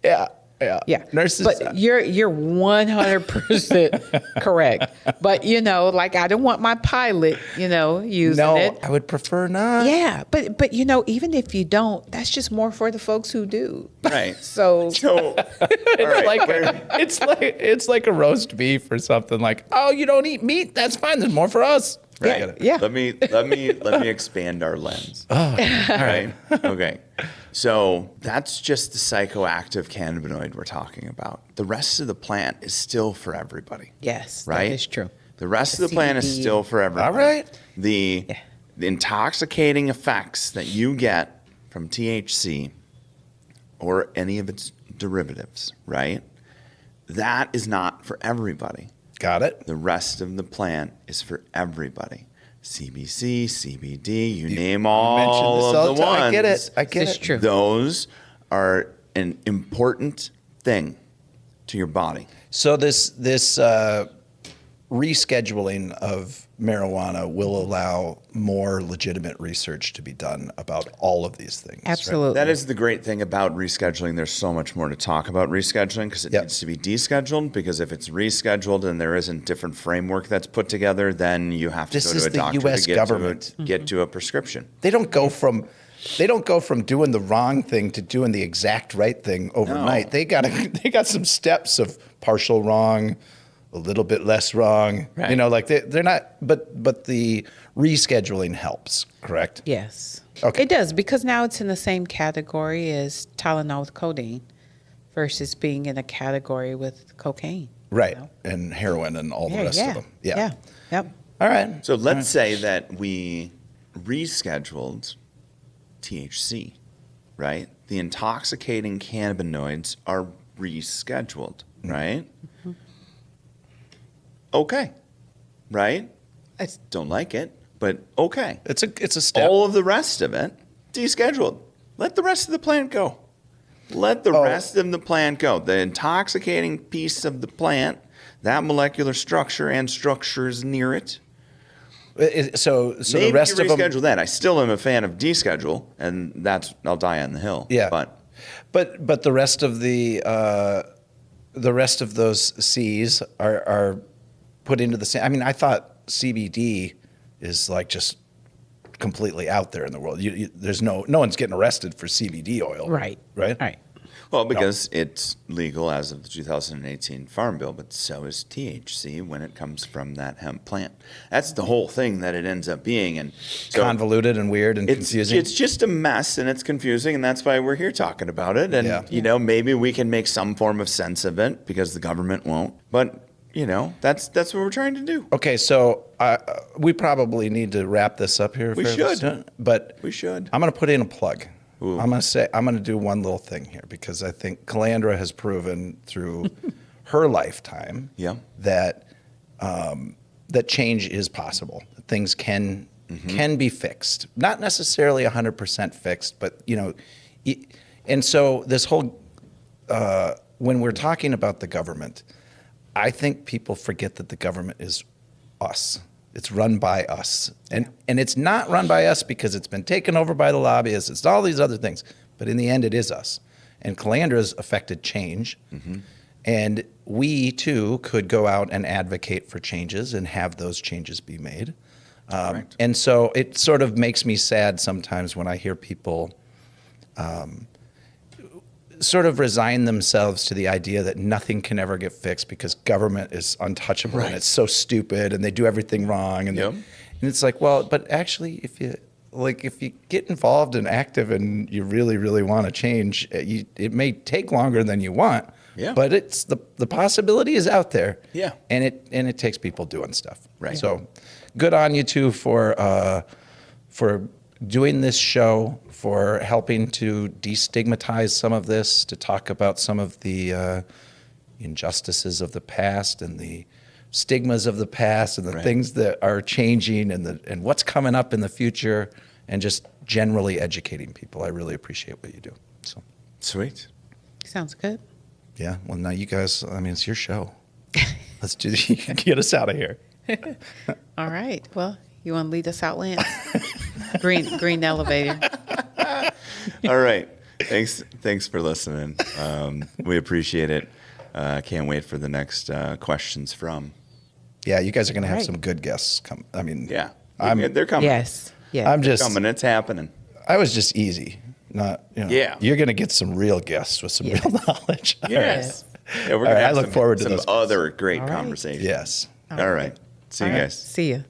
Yeah. Yeah, Nurses. But you're 100% correct. But like I don't want my pilot, using no, it. I would prefer not. Yeah, but even if you don't, that's just more for the folks who do. Right. So So, It's it's like a roast beef or something. Like, oh, you don't eat meat? That's fine. There's more for us. right. yeah. Let me expand our lens. All Right. Okay. So that's just the psychoactive cannabinoid we're talking about. The rest of the plant is still for everybody. yes, Right? that is true. The rest The of the plant is CBD. still for everybody. All right. The intoxicating effects that you get from THC or any of its derivatives, right? That is not for everybody. Got it. The rest of the plant is for everybody. CBC, CBD, you name all mentioned this all of the the time. ones. I get it. I get It's it. true. Those are an important thing to your body. So this rescheduling of marijuana will allow more legitimate research to be done about all of these things. right? Absolutely. That is the great thing about rescheduling. There's so much more to talk about rescheduling because it Yep. needs to be descheduled. Because if it's rescheduled and there isn't different framework that's put together, then you have to This go is to a the doctor US to get government. get to a prescription. They don't go from doing the wrong thing to doing the exact right thing overnight. No. They got some steps of partial wrong, a little bit less wrong. Right. Like they're not. But the rescheduling helps. Correct. Yes. Okay. It does because now it's in the same category as Tylenol with codeine versus being in a category with cocaine. Right. And heroin and all the rest of them. Yeah. Yeah. Yep. All right. So let's say that we rescheduled THC, right? The intoxicating cannabinoids are rescheduled, right? Okay, right? I don't like it, but okay. It's a step. All of the rest of it, descheduled. Let the rest of the plant go. Let the rest of the plant go. The intoxicating piece of the plant, that molecular structure and structures near it, So maybe the rest you of them. reschedule that. I still am a fan of deschedule, and that's I'll die on the hill. Yeah. But the rest of the rest of those C's are put into the same. I mean, I thought CBD is like just completely out there in the world. There's no one's getting arrested for CBD oil. Right. Right. Right. well, because it's legal as of the 2018 Farm Bill, but so is THC when it comes from that hemp plant. That's the whole thing that it ends up being, and so Convoluted and weird and confusing. It's just a mess and it's confusing, and that's why we're here talking about it. And Yeah. maybe we can make some form of sense of it because the government won't. But that's what we're trying to do. Okay, so we probably need to wrap this up here. We fairly should. soon, but We should. I'm going to put in a plug. Ooh. I'm going to do one little thing here because I think Calandra has proven through her lifetime Yeah. that that change is possible. Things can be fixed, not necessarily 100% fixed, but and so this whole when we're talking about the government, I think people forget that the government is us. It's run by us. And it's not run by us because it's been taken over by the lobbyists. It's all these other things. But in the end, it is us. And Calandra's affected change. And we, too, could go out and advocate for changes and have those changes be made. Correct. And so it sort of makes me sad sometimes when I hear people sort of resign themselves to the idea that nothing can ever get fixed because government is untouchable and it's so stupid and they do everything wrong. And, and it's like, well, but actually, if you get involved and active and you really, really want to change, it may take longer than you want. Yeah. But it's the possibility is out there. Yeah. And it takes people doing stuff. Right. So good on you two for doing this show, for helping to destigmatize some of this, to talk about some of the injustices of the past and the stigmas of the past and the things that are changing and what's coming up in the future, and just generally educating people. I really appreciate what you do. So sweet. Sounds good. Yeah. Well, now you guys, I mean, it's your show. Let's get us out of here. All right. Well, you want to lead us out, Lance? Green elevator. All right. Thanks for listening. We appreciate it. Can't wait for the next questions from. Yeah, you guys are going to have some good guests come. I mean, they're coming. Yes. Yeah. I'm just coming. It's happening. I was just easy. Not, you're going to get some real guests with some real knowledge. Yes. Yeah, we're going to have I look forward to some those other great conversations. Yes. All right. See you guys. See you.